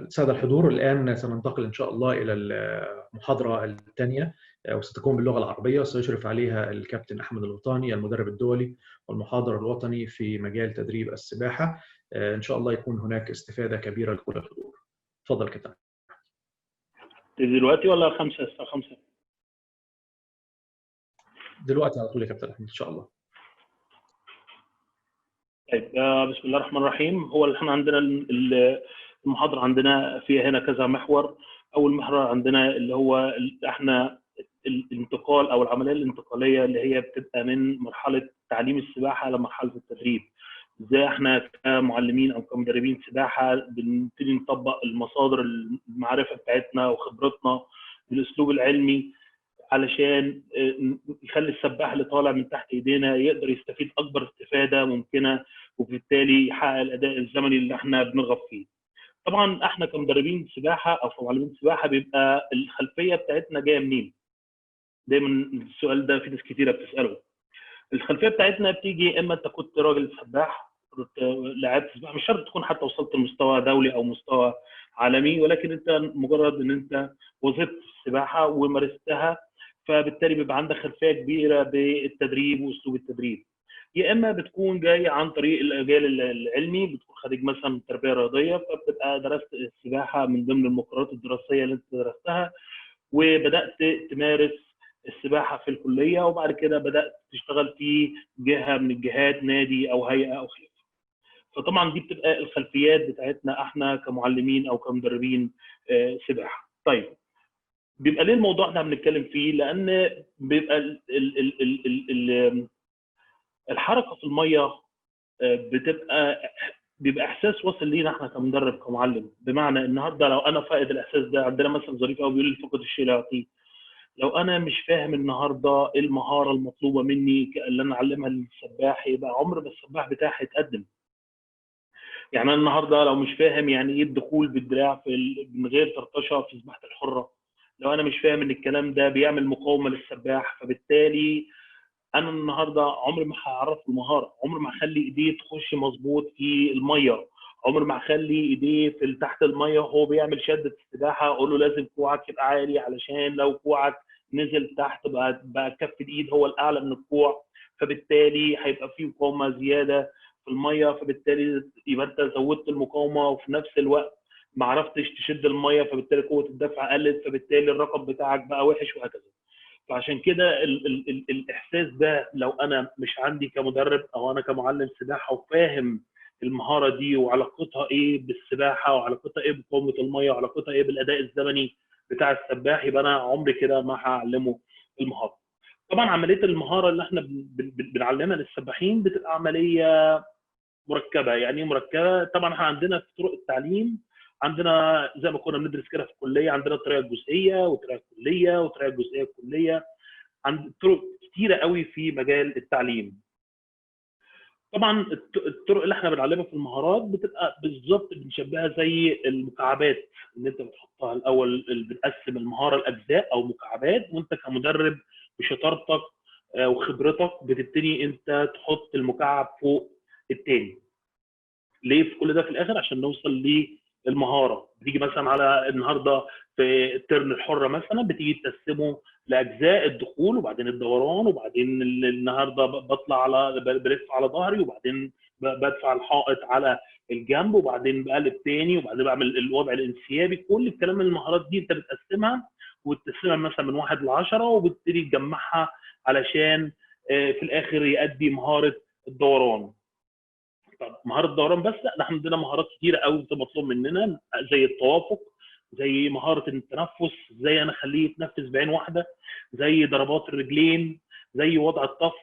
سادة الحضور، الآن سننتقل إن شاء الله إلى المحاضرة الثانية وستكون باللغة العربية، سيشرف عليها الكابتن أحمد الوطاني المدرب الدولي والمحاضر الوطني في مجال تدريب السباحة. إن شاء الله يكون هناك استفادة كبيرة لكل الحضور. تفضل كابتن. دلوقتي ولا 5 الساعة 5؟ دلوقتي على طول يا كابتن أحمد إن شاء الله. طيب بسم الله الرحمن الرحيم. هو احنا عندنا المحاضرة عندنا فيها هنا كذا محور. أول محور عندنا اللي هو احنا الانتقال أو العملية الانتقالية اللي هي بتبقى من مرحلة تعليم السباحة لمرحلة التدريب. ازاي احنا كمعلمين أو كمدربين سباحة بنبتدي نطبق المصادر المعرفة بتاعتنا وخبرتنا بالأسلوب العلمي علشان يخلي السباح اللي طالع من تحت ايدينا يقدر يستفيد اكبر استفاده ممكنه، وبالتالي يحقق الاداء الزمني اللي احنا بنرغب فيه. طبعا احنا كمدربين سباحه او كمعلمين سباحه بيبقى الخلفيه بتاعتنا جايه منين؟ دايما السؤال ده في ناس كتيره بتساله. الخلفيه بتاعتنا بتيجي اما انت كنت راجل سباح، كنت لاعب سباحه، مش شرط تكون حتى وصلت لمستوى دولي او مستوى عالمي، ولكن انت مجرد ان انت وظفت السباحه ومارستها، فبالتالي بيبقى عندك خلفيه كبيره بالتدريب واسلوب التدريب. يا اما بتكون جاي عن طريق المجال العلمي، بتكون خريج مثلا تربيه رياضيه، فبتبقى درست السباحه من ضمن المقررات الدراسيه اللي انت درستها، وبدات تمارس السباحه في الكليه، وبعد كده بدات تشتغل في جهه من الجهات، نادي او هيئه او خلافه. فطبعا دي بتبقى الخلفيات بتاعتنا احنا كمعلمين او كمدربين سباحه. طيب بيبقى ليه الموضوع ده بنتكلم فيه؟ لان بيبقى الحركه في الميه بيبقى احساس واصل لينا احنا كمدرب كمعلم. بمعنى النهارده لو انا فاقد الاحساس ده، عندنا مثلا ظريف قوي بيقول لي فقد الشيء لا يعطيه. لو انا مش فاهم النهارده ايه المهاره المطلوبه مني اللي انا اعلمها للسباح، يبقى عمر ما السباح بتاعي هيتقدم. يعني انا النهارده لو مش فاهم يعني ايه الدخول بالدراع من غير طرطشه في سباحه الحره، لو انا مش فاهم ان الكلام ده بيعمل مقاومه للسباح، فبالتالي انا النهارده عمري ما هعرف المهاره، عمري ما هخلي ايديه تخش مظبوط في الميه، عمري ما هخلي ايديه في تحت الميه وهو بيعمل شده السباحه اقول له لازم كوعك يبقى عالي، علشان لو كوعك نزل تحت بقى كف الايد هو الاعلى من الكوع، فبالتالي هيبقى فيه مقاومه زياده في الميه، فبالتالي يبقى انت زودت المقاومه وفي نفس الوقت ما عرفتش تشد الميه، فبالتالي قوه الدفع قلت، فبالتالي الرقم بتاعك بقى وحش وهكذا. فعشان كده الاحساس ده لو انا مش عندي كمدرب او انا كمعلم سباحه وفاهم المهاره دي وعلاقتها ايه بالسباحه وعلاقتها ايه بقوه الميه وعلاقتها ايه بالاداء الزمني بتاع السباح، يبقى انا عمري كده ما هعلمه المهاره. طبعا عمليه المهاره اللي احنا بنعلمها للسباحين بتبقى عمليه مركبه. يعني ايه مركبه؟ طبعا احنا عندنا في طرق التعليم عندنا زي ما كنا بندرس كده في الكليه، عندنا الطريقه الجزئيه والطريقه الكليه والطريقه الجزئيه الكليه، عند طرق كتيره قوي في مجال التعليم. طبعا الطرق اللي احنا بنعلمها في المهارات بتبقى بالظبط بنشبهها زي المكعبات اللي انت بتحطها الاول، اللي بنقسم المهاره لاجزاء او مكعبات، وانت كمدرب بشطارتك وخبرتك بتبتدي انت تحط المكعب فوق الثاني. ليه في كل ده في الاخر؟ عشان نوصل للمهاره. بتيجي مثلا على النهارده في الترن الحره مثلا بتيجي تقسمه لاجزاء، الدخول وبعدين الدوران، وبعدين النهارده بطلع على بلف على ظهري، وبعدين بدفع الحائط على الجنب، وبعدين بقلب تاني، وبعدين بعمل الوضع الانسيابي. كل الكلام من المهارات دي انت بتقسمها وتقسمها مثلا من 1 ل 10 وبتبتدي تجمعها علشان في الاخر يؤدي مهاره الدوران. طب مهاره الدوران بس؟ لا، احنا عندنا مهارات كتيره قوي مطلوب مننا زي التوافق، زي مهاره التنفس، ازاي انا اخليه يتنفس بعين واحده، زي ضربات الرجلين، زي وضع الطف.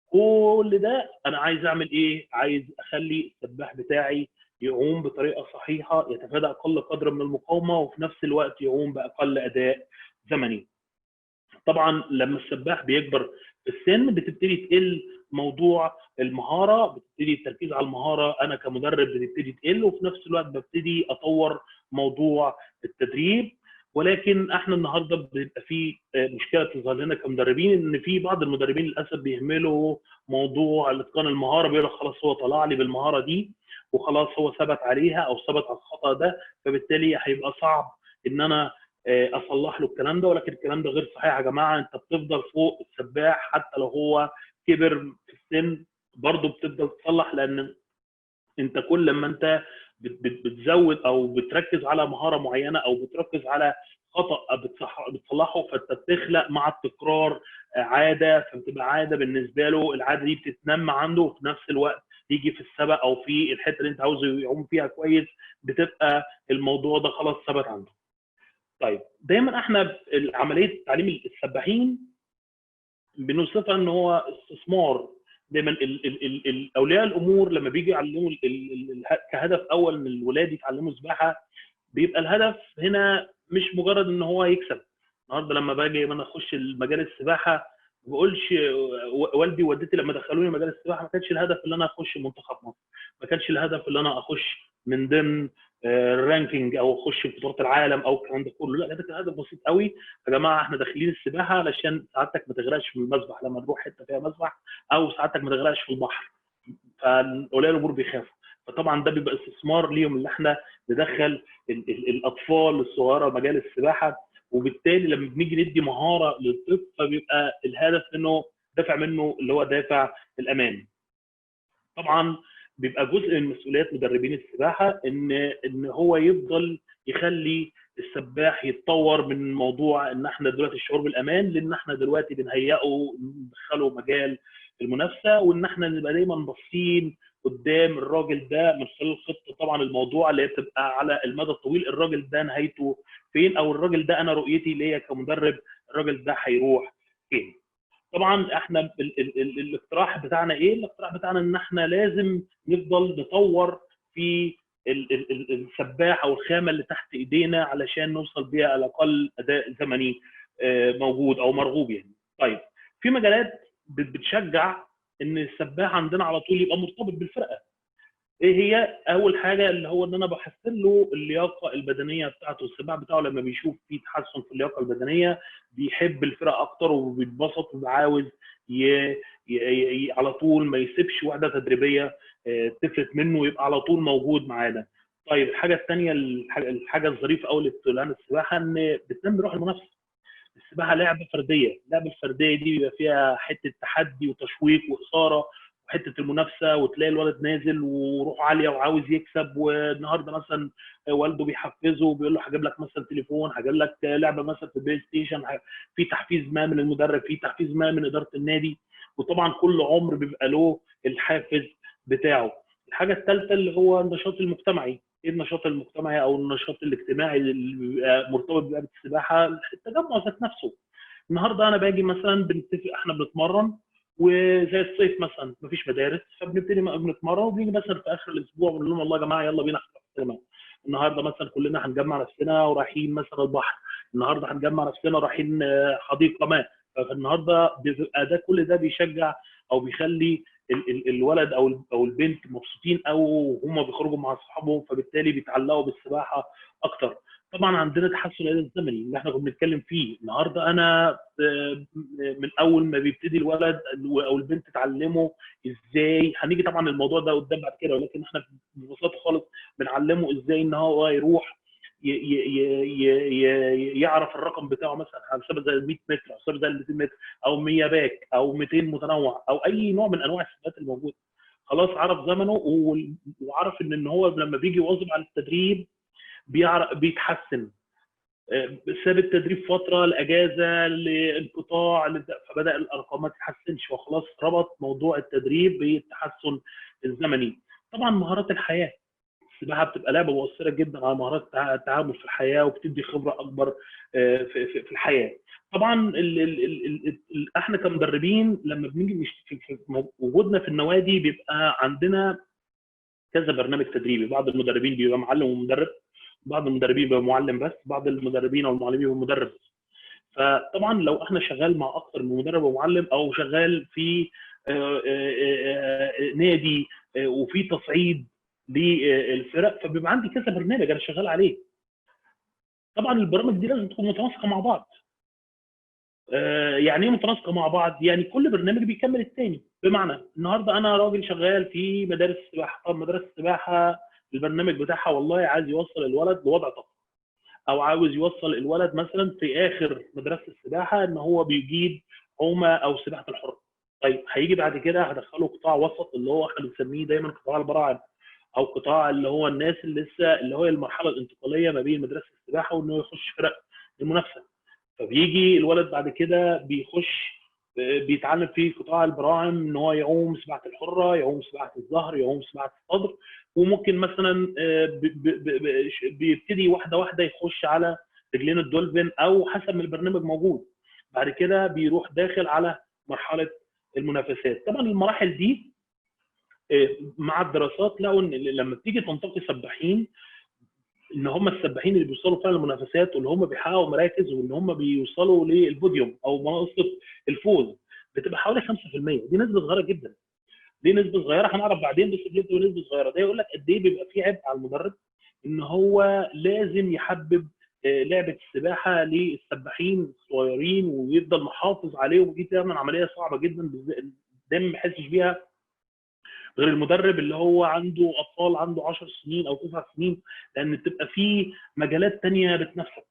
كل ده انا عايز اعمل ايه؟ عايز اخلي السباح بتاعي يعوم بطريقه صحيحه، يتفادى اقل قدر من المقاومه، وفي نفس الوقت يعوم باقل اداء زمني. طبعا لما السباح بيكبر في السن بتبتدي تقل موضوع المهاره، بتبتدي التركيز على المهاره انا كمدرب بتبتدي تقل، وفي نفس الوقت ببتدي اطور موضوع التدريب. ولكن احنا النهارده بيبقى في مشكله تظهر لنا كمدربين، ان في بعض المدربين للاسف بيهملوا موضوع الاتقان المهاره، بيقول لك خلاص هو طلع لي بالمهاره دي وخلاص هو ثبت عليها او ثبت على الخطا ده، فبالتالي هيبقى صعب ان انا اصلح له الكلام ده. ولكن الكلام ده غير صحيح يا جماعه. انت بتفضل فوق السباح حتى لو هو كبر في السن، برضه بتفضل تصلح، لان انت كل ما انت بتزود او بتركز على مهاره معينه او بتركز على خطا بتصلحه، فانت بتخلق مع التكرار عاده، فبتبقى عاده بالنسبه له، العاده دي بتتنمى عنده، وفي نفس الوقت يجي في السبق او في الحته اللي انت عاوزه يعوم فيها كويس بتبقى الموضوع ده خلاص ثبت عنده. طيب دايما احنا عمليه تعليم السباحين بنوصفها ان هو استثمار. دايما اولياء الامور لما بيجي يعلموا كهدف اول من الولاد يتعلموا سباحه، بيبقى الهدف هنا مش مجرد ان هو يكسب. النهارده لما باجي انا اخش مجال السباحه ما بقولش والدي ووالدتي لما دخلوني مجال السباحه ما كانش الهدف اللي انا اخش منتخب مصر، ما كانش الهدف اللي انا اخش من ضمن الرانكينج او اخش في بطولات العالم او الكلام ده كله. لا، ده كان هدف بسيط قوي. يا جماعه احنا داخلين السباحه علشان سعادتك ما تغرقش في المسبح لما تروح حته فيها مسبح، او سعادتك ما تغرقش في البحر. فاولياء الامور بيخافوا، فطبعا ده بيبقى استثمار ليهم اللي احنا ندخل الاطفال الصغيره مجال السباحه. وبالتالي لما بنيجي ندي مهاره للطفل فبيبقى الهدف انه دافع منه اللي هو دافع الامان. طبعا بيبقى جزء من مسؤوليات مدربين السباحه ان هو يفضل يخلي السباح يتطور من موضوع ان احنا دلوقتي الشعور بالامان، لان احنا دلوقتي بنهيئه ندخله مجال المنافسه، وان احنا نبقى دايما باصين قدام الراجل ده من خلال الخطه. طبعا الموضوع اللي بتبقى على المدى الطويل، الراجل ده نهايته فين، او الراجل ده انا رؤيتي ليا كمدرب الراجل ده هيروح فين. طبعا احنا الاقتراح بتاعنا ايه؟ الاقتراح بتاعنا ان احنا لازم نفضل نطور في السباح او الخامه اللي تحت ايدينا علشان نوصل بيها على الاقل اداء زمني موجود او مرغوب يعني. طيب في مجالات بتشجع ان السباح عندنا على طول يبقى مرتبط بالفرقه. ايه هي؟ اول حاجه اللي هو ان انا بحسن له اللياقه البدنيه بتاعته. السباح بتاعه لما بيشوف في تحسن في اللياقه البدنيه بيحب الفرقه اكتر وبيتبسط وعاوز على طول ما يسيبش وحده تدريبيه تفلت منه ويبقى على طول موجود معانا. طيب الحاجه الثانيه، الحاجه الظريفه قوي اللي بتقول عن السباحه ان بتنمي روح المنافسه. السباحه لعبه فرديه، اللعبه الفرديه دي بيبقى فيها حته تحدي وتشويق واثاره وحته المنافسه، وتلاقي الولد نازل وروحه عاليه وعاوز يكسب، والنهارده مثلا والده بيحفزه وبيقول له هجيب لك مثلا تليفون، هجيب لك لعبه مثلا في البلاي ستيشن، في تحفيز ما من المدرب، في تحفيز ما من اداره النادي. وطبعا كل عمر بيبقى له الحافز بتاعه. الحاجه الثالثه اللي هو النشاط المجتمعي. ايه النشاط المجتمعي او النشاط الاجتماعي اللي بيبقى مرتبط بلعبه السباحه؟ التجمع ذات نفسه. النهارده انا باجي مثلا بنتفق احنا بنتمرن، وزي الصيف مثلا مفيش مدارس فبنبتدي بنتمرن، وبنيجي مثلا في اخر الاسبوع بنقول لهم والله يا جماعه يلا بينا السينما النهارده، مثلا كلنا هنجمع نفسنا ورايحين مثلا البحر، النهارده هنجمع نفسنا رايحين حديقه ما. فالنهارده بيبقى ده كل ده بيشجع او بيخلي الولد او البنت مبسوطين او هم بيخرجوا مع اصحابهم، فبالتالي بيتعلقوا بالسباحه اكتر. طبعا عندنا تحسن الاداء الزمني اللي احنا كنا بنتكلم فيه. النهارده انا من اول ما بيبتدي الولد او البنت تعلمه ازاي، هنيجي طبعا الموضوع ده قدام بعد كده، ولكن احنا ببساطه خالص بنعلمه ازاي ان هو يروح يعرف الرقم بتاعه، مثلا حساب زي 100 متر او حساب زي 200 متر او 100 باك او 200 متنوع او اي نوع من انواع السباقات الموجوده. خلاص عرف زمنه وعرف ان هو لما بيجي يواظب على التدريب بيتحسن. ساب التدريب فتره، الاجازه، لانقطاع، فبدا الارقام ما تتحسنش، وخلاص ربط موضوع التدريب بالتحسن الزمني. طبعا مهارات الحياه. السباحه بتبقى لعبه مؤثره جدا على مهارات التعامل في الحياه، وبتدي خبره اكبر في الحياه. طبعا احنا كمدربين لما بنيجي في وجودنا في النوادي بيبقى عندنا كذا برنامج تدريبي. بعض المدربين بيبقى معلم ومدرب، بعض المدربين بيبقى معلم بس، بعض المدربين او المعلمين بيبقى مدرب بس. فطبعا لو احنا شغال مع اكثر من مدرب ومعلم، او شغال في نادي وفي تصعيد للفرق، فبيبقى عندي كذا برنامج انا شغال عليه. طبعا البرامج دي لازم تكون متناسقه مع بعض. يعني ايه متناسقه مع بعض؟ يعني كل برنامج بيكمل الثاني. بمعنى النهارده انا راجل شغال في مدارس السباحه، طب مدارس السباحه البرنامج بتاعها والله عايز يوصل الولد لوضع طاقه، او عاوز يوصل الولد مثلا في اخر مدرسه السباحه ان هو بيجيد عومه او سباحه الحره. طيب هيجي بعد كده هدخله قطاع وسط اللي هو احنا بنسميه دايما قطاع البراعم، او قطاع اللي هو الناس اللي لسه اللي هو المرحله الانتقاليه ما بين مدرسه السباحه وانه يخش فرق المنافسه. فبيجي الولد بعد كده بيخش بيتعلم في قطاع البراعم ان هو يعوم سباحه الحره، يعوم سباحه الظهر، يعوم سباحه الصدر، وممكن مثلا بيبتدي واحده واحده يخش على رجلين الدولفين او حسب ما البرنامج موجود. بعد كده بيروح داخل على مرحله المنافسات. طبعا المراحل دي مع الدراسات لقوا ان لما بتيجي تنتقي سباحين، ان هم السباحين اللي بيوصلوا فعلا المنافسات واللي هم بيحققوا مراكز واللي هم بيوصلوا للبوديوم او منصه الفوز، بتبقى حوالي 5%. دي نسبه صغيره جدا، دي نسبه صغيره هنعرف بعدين، بس دي نسبه صغيره. ده يقول لك قد ايه بيبقى في عبء على المدرب ان هو لازم يحبب لعبه السباحه للسباحين الصغيرين ويفضل محافظ عليه. ودي دايما عمليه صعبه جدا، دايما ما بيحسش بيها غير المدرب اللي هو عنده اطفال عنده 10 سنين او 9 سنين، لان بتبقى في مجالات ثانيه بتنافسك،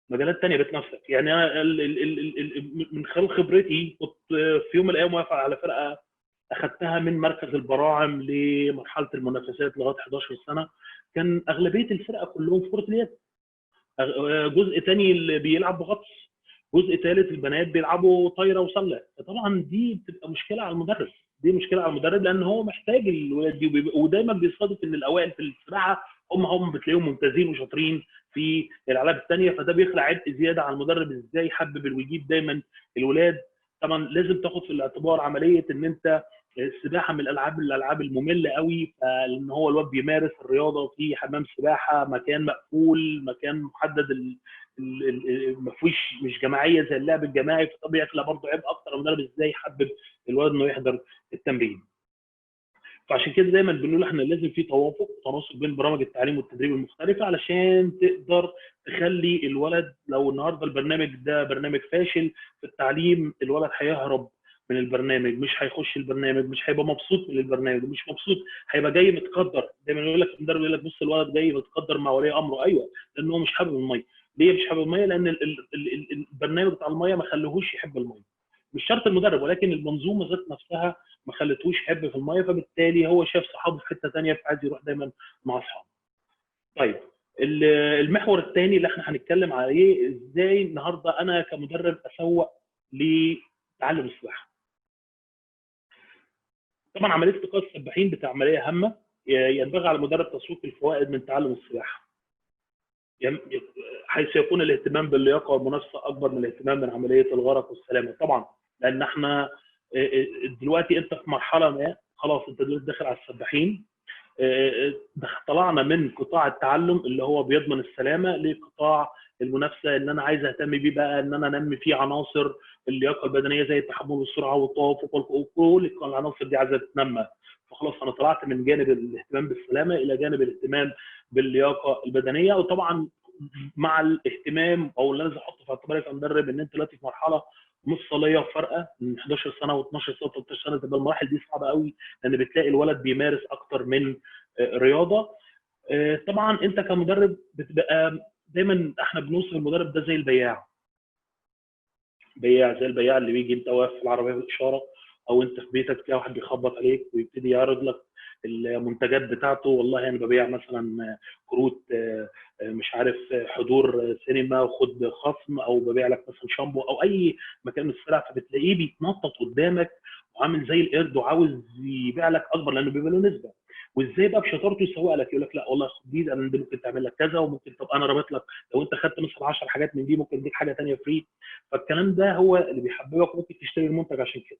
مجالات ثانيه بتنافسك. يعني انا من خلال خبرتي كنت في يوم من الايام واقف على فرقه اخذتها من مركز البراعم لمرحله المنافسات لغايه 11 سنه. كان اغلبيه الفرقه كلهم في كره اليد، جزء ثاني اللي بيلعب بغطس، جزء ثالث البنات بيلعبوا طايره وسله. فطبعا دي بتبقى مشكله على المدرب، دي مشكله على المدرب لان هو محتاج الولاد دي. ودايما بيصادف ان الاوائل في السباحه هم بتلاقيهم ممتازين وشاطرين في الالعاب الثانيه، فده بيخلق عبء زياده على المدرب ازاي يحبب ويجيب دايما الولاد. طبعا لازم تاخد في الاعتبار عمليه ان انت السباحه من الالعاب الممله قوي، فان هو الواد بيمارس الرياضه في حمام سباحه، مكان مقفول، مكان محدد، ما فيش مش جماعيه زي اللعب الجماعي، فطبيعي يخلق برضه عبء اكتر. المدرب ازاي يحبب الولد انه يحضر التمرين. فعشان كده دايما بنقول احنا لازم في توافق وتناسق بين برامج التعليم والتدريب المختلفه علشان تقدر تخلي الولد، لو النهارده البرنامج ده برنامج فاشل في التعليم، الولد هيهرب من البرنامج، مش هيخش البرنامج، مش هيبقى مبسوط من البرنامج، مش مبسوط هيبقى جاي متقدر. دايما يقول لك المدرب يقول لك بص الولد جاي متقدر مع ولي امره. ايوه، لان هو مش حابب الميه. ليه مش حابب الميه؟ لان البرنامج بتاع الميه ما خلوهوش يحب الميه. مش شرط المدرب، ولكن المنظومه ذات نفسها ما خلتهوش يحب في الميه، فبالتالي هو شاف صحابه في حته ثانيه فعايز يروح دايما مع اصحابه. طيب المحور الثاني اللي احنا هنتكلم عليه، ازاي النهارده انا كمدرب اسوق لتعلم السباحه. طبعا عمليه انتقاء السباحين بتاع عمليه هامه، ينبغي على المدرب تسويق الفوائد من تعلم السباحه، حيث يكون الاهتمام باللياقه والمنافسه اكبر من الاهتمام من عمليه الغرق والسلامه. طبعا لان احنا دلوقتي انت في مرحله ما، خلاص انت دلوقتي داخل على السباحين، طلعنا من قطاع التعلم اللي هو بيضمن السلامه لقطاع المنافسه، ان انا عايز اهتم بيه بقى ان انا انمي فيه عناصر اللياقه البدنيه زي التحمل والسرعه والتوافق، وكل العناصر دي عايزه تتنمى. فخلاص انا طلعت من جانب الاهتمام بالسلامه الى جانب الاهتمام باللياقه البدنيه. وطبعا مع الاهتمام او اللي انا لازم احطه في اعتباري كمدرب ان انت دلوقتي في مرحله مفصليه وفارقه من 11 سنه و12 سنه و13 سنه، تبقى المراحل دي صعبه قوي لان بتلاقي الولد بيمارس اكتر من رياضه. طبعا انت كمدرب بتبقى دايما احنا بنوصف المدرب ده زي البياع، زي البياع اللي بيجي انت واقف في العربيه بالاشاره او انت في بيتك تلاقي واحد بيخبط عليك ويبتدي يعرض لك المنتجات بتاعته. والله انا ببيع مثلا كروت مش عارف حضور سينما وخد خصم، او ببيع لك مثلا شامبو او اي مكان من السلع، فبتلاقيه بيتنطط قدامك وعامل زي القرد وعاوز يبيع لك اكبر لانه بيبقى له نسبه. وازاي بقى بشطارته يسوق لك، يقول لك لا والله خد دي، انا دي ممكن تعمل لك كذا، وممكن طب انا رابط لك لو انت خدت مثلا 10 حاجات من دي ممكن اديك حاجه ثانيه فري. فالكلام ده هو اللي بيحببك، ممكن تشتري المنتج عشان كده.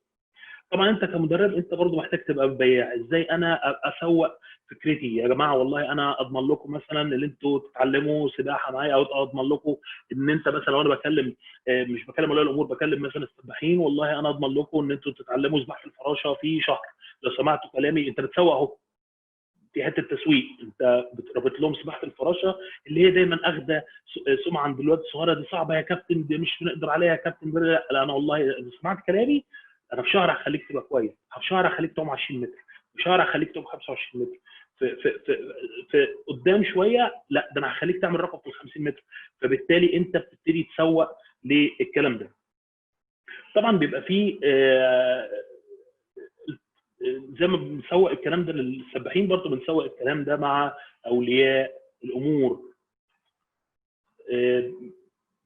طبعا انت كمدرب انت برضو محتاج تبقى بياع، ازاي انا اسوق فكرتي يا جماعه، والله انا اضمن لكم مثلا اللي انتوا تتعلموا سباحه معايا، او اضمن لكم ان انت مثلا لو انا بكلم مش بكلم اولياء الامور، بكلم مثلا السباحين، والله انا اضمن لكم ان انتوا تتعلموا سباحه الفراشه في شهر لو سمعتوا كلامي. انت بتسوق اهو في حته تسويق، انت بتربط لهم سباحه الفراشه اللي هي دايما اخده سمعه عند الواد الصغيره، دي صعبه يا كابتن، دي مش بنقدر عليها يا كابتن. لا انا والله لو سمعت كلامي انا في شهر هخليك تبقى كويس، في شهر هخليك تعوم 20 متر، في شهر هخليك تعوم 25 متر، في قدام شويه لا ده انا هخليك تعمل رقم في ال 50 متر. فبالتالي انت بتبتدي تسوق للكلام ده. طبعا بيبقى فيه زي ما بنسوق الكلام ده للسباحين، برضه بنسوق الكلام ده مع اولياء الامور.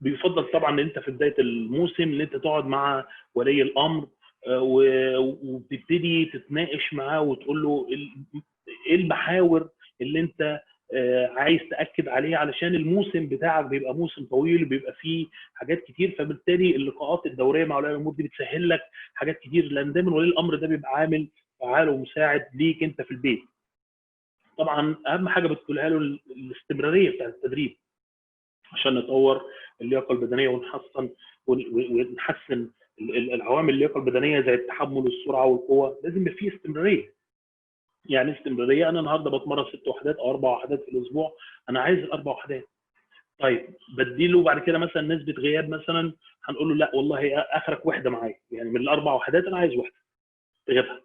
بيفضل طبعا ان انت في بدايه الموسم ان انت تقعد مع ولي الامر وبتبتدي تتناقش معاه وتقول له ايه المحاور اللي انت عايز تاكد عليها، علشان الموسم بتاعك بيبقى موسم طويل وبيبقى فيه حاجات كتير. فبالتالي اللقاءات الدوريه مع اولياء الامور دي بتسهل لك حاجات كتير، لان دايما ولي الامر ده بيبقى عامل فعال ومساعد ليك انت في البيت. طبعا اهم حاجه بتقولها له الاستمراريه بتاعت التدريب، عشان نطور اللياقه البدنيه ونحسن العوامل اللياقه البدنيه زي التحمل والسرعه والقوه. لازم يبقى فيه استمراريه. يعني استمراريه، انا النهارده بتمرن 6 وحدات او 4 وحدات في الاسبوع، انا عايز ال4 وحدات. طيب بديله بعد كده مثلا نسبه غياب، مثلا هنقول له لا والله اخرك وحده معايا، يعني من ال4 وحدات انا عايز وحده تغيبها.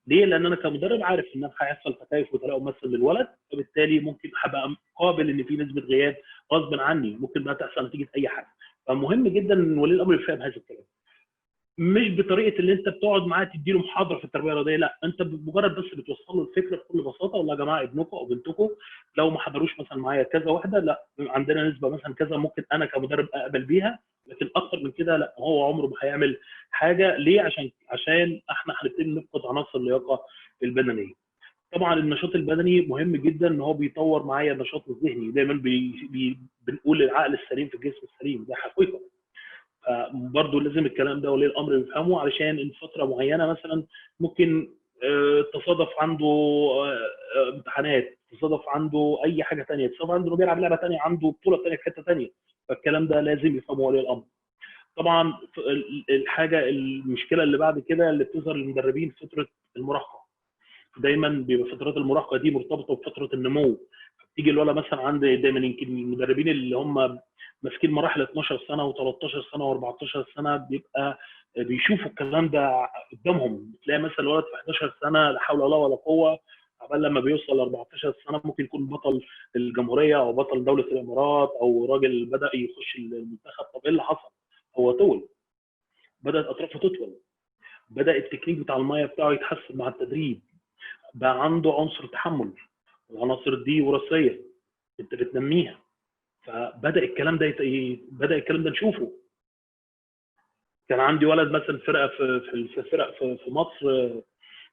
ليه؟ لان انا كمدرب عارف ان هيحصل تكيف وتلاقم مثلا للولد، فبالتالي ممكن هبقى قابل ان في نسبه غياب غصب عني ممكن بقى تحصل نتيجه اي حاجه. فمهم جدا ان ولي الامر يفهم هذا الكلام، مش بطريقه اللي انت بتقعد معاه تديله محاضره في التربيه الرياضيه، لا انت مجرد بس بتوصل له الفكره بكل بساطه. والله يا جماعه ابنكم او بنتكم لو ما حضروش مثلا معايا كذا واحده، لا عندنا نسبه مثلا كذا ممكن انا كمدرب اقبل بيها، لكن اكتر من كده لا، هو عمره ما هيعمل حاجه. ليه؟ عشان احنا هنبتدي نفقد عناصر اللياقه البدنيه. طبعا النشاط البدني مهم جدا ان هو بيطور معايا النشاط الذهني، دايما بنقول العقل السليم في الجسم السليم، ده حقيقه. برضه لازم الكلام ده ولي الامر يفهمه، علشان ان فتره معينه مثلا ممكن تصادف عنده امتحانات، تصادف عنده اي حاجه ثانيه، تصادف عنده انه بيلعب لعبه ثانيه، عنده بطوله ثانيه في حته ثانيه. فالكلام ده لازم يفهمه ولي الامر. طبعا الحاجه المشكله اللي بعد كده اللي بتظهر للمدربين فتره المراهقه. دايما بيبقى فترات المراهقه دي مرتبطه بفتره النمو. تيجي الولد مثلا عند دايما يمكن المدربين اللي هم ماسكين مراحل 12 سنه و13 سنه و14 سنه بيبقى بيشوفوا الكلام ده قدامهم. بتلاقي مثلا الولد في 11 سنه لا حول الله ولا قوه، عبال لما بيوصل ل 14 سنه ممكن يكون بطل الجمهوريه او بطل دوله الامارات، او راجل بدا يخش المنتخب. طب ايه اللي حصل؟ هو طول، بدات اطرافه تطول، بدا التكنيك بتاع الميه بتاعه يتحسن مع التدريب، بقى عنده عنصر تحمل. العناصر دي وراثيه انت بتنميها. فبدا الكلام ده بدا الكلام ده نشوفه. كان عندي ولد مثلا فرقه في الفرق في مصر،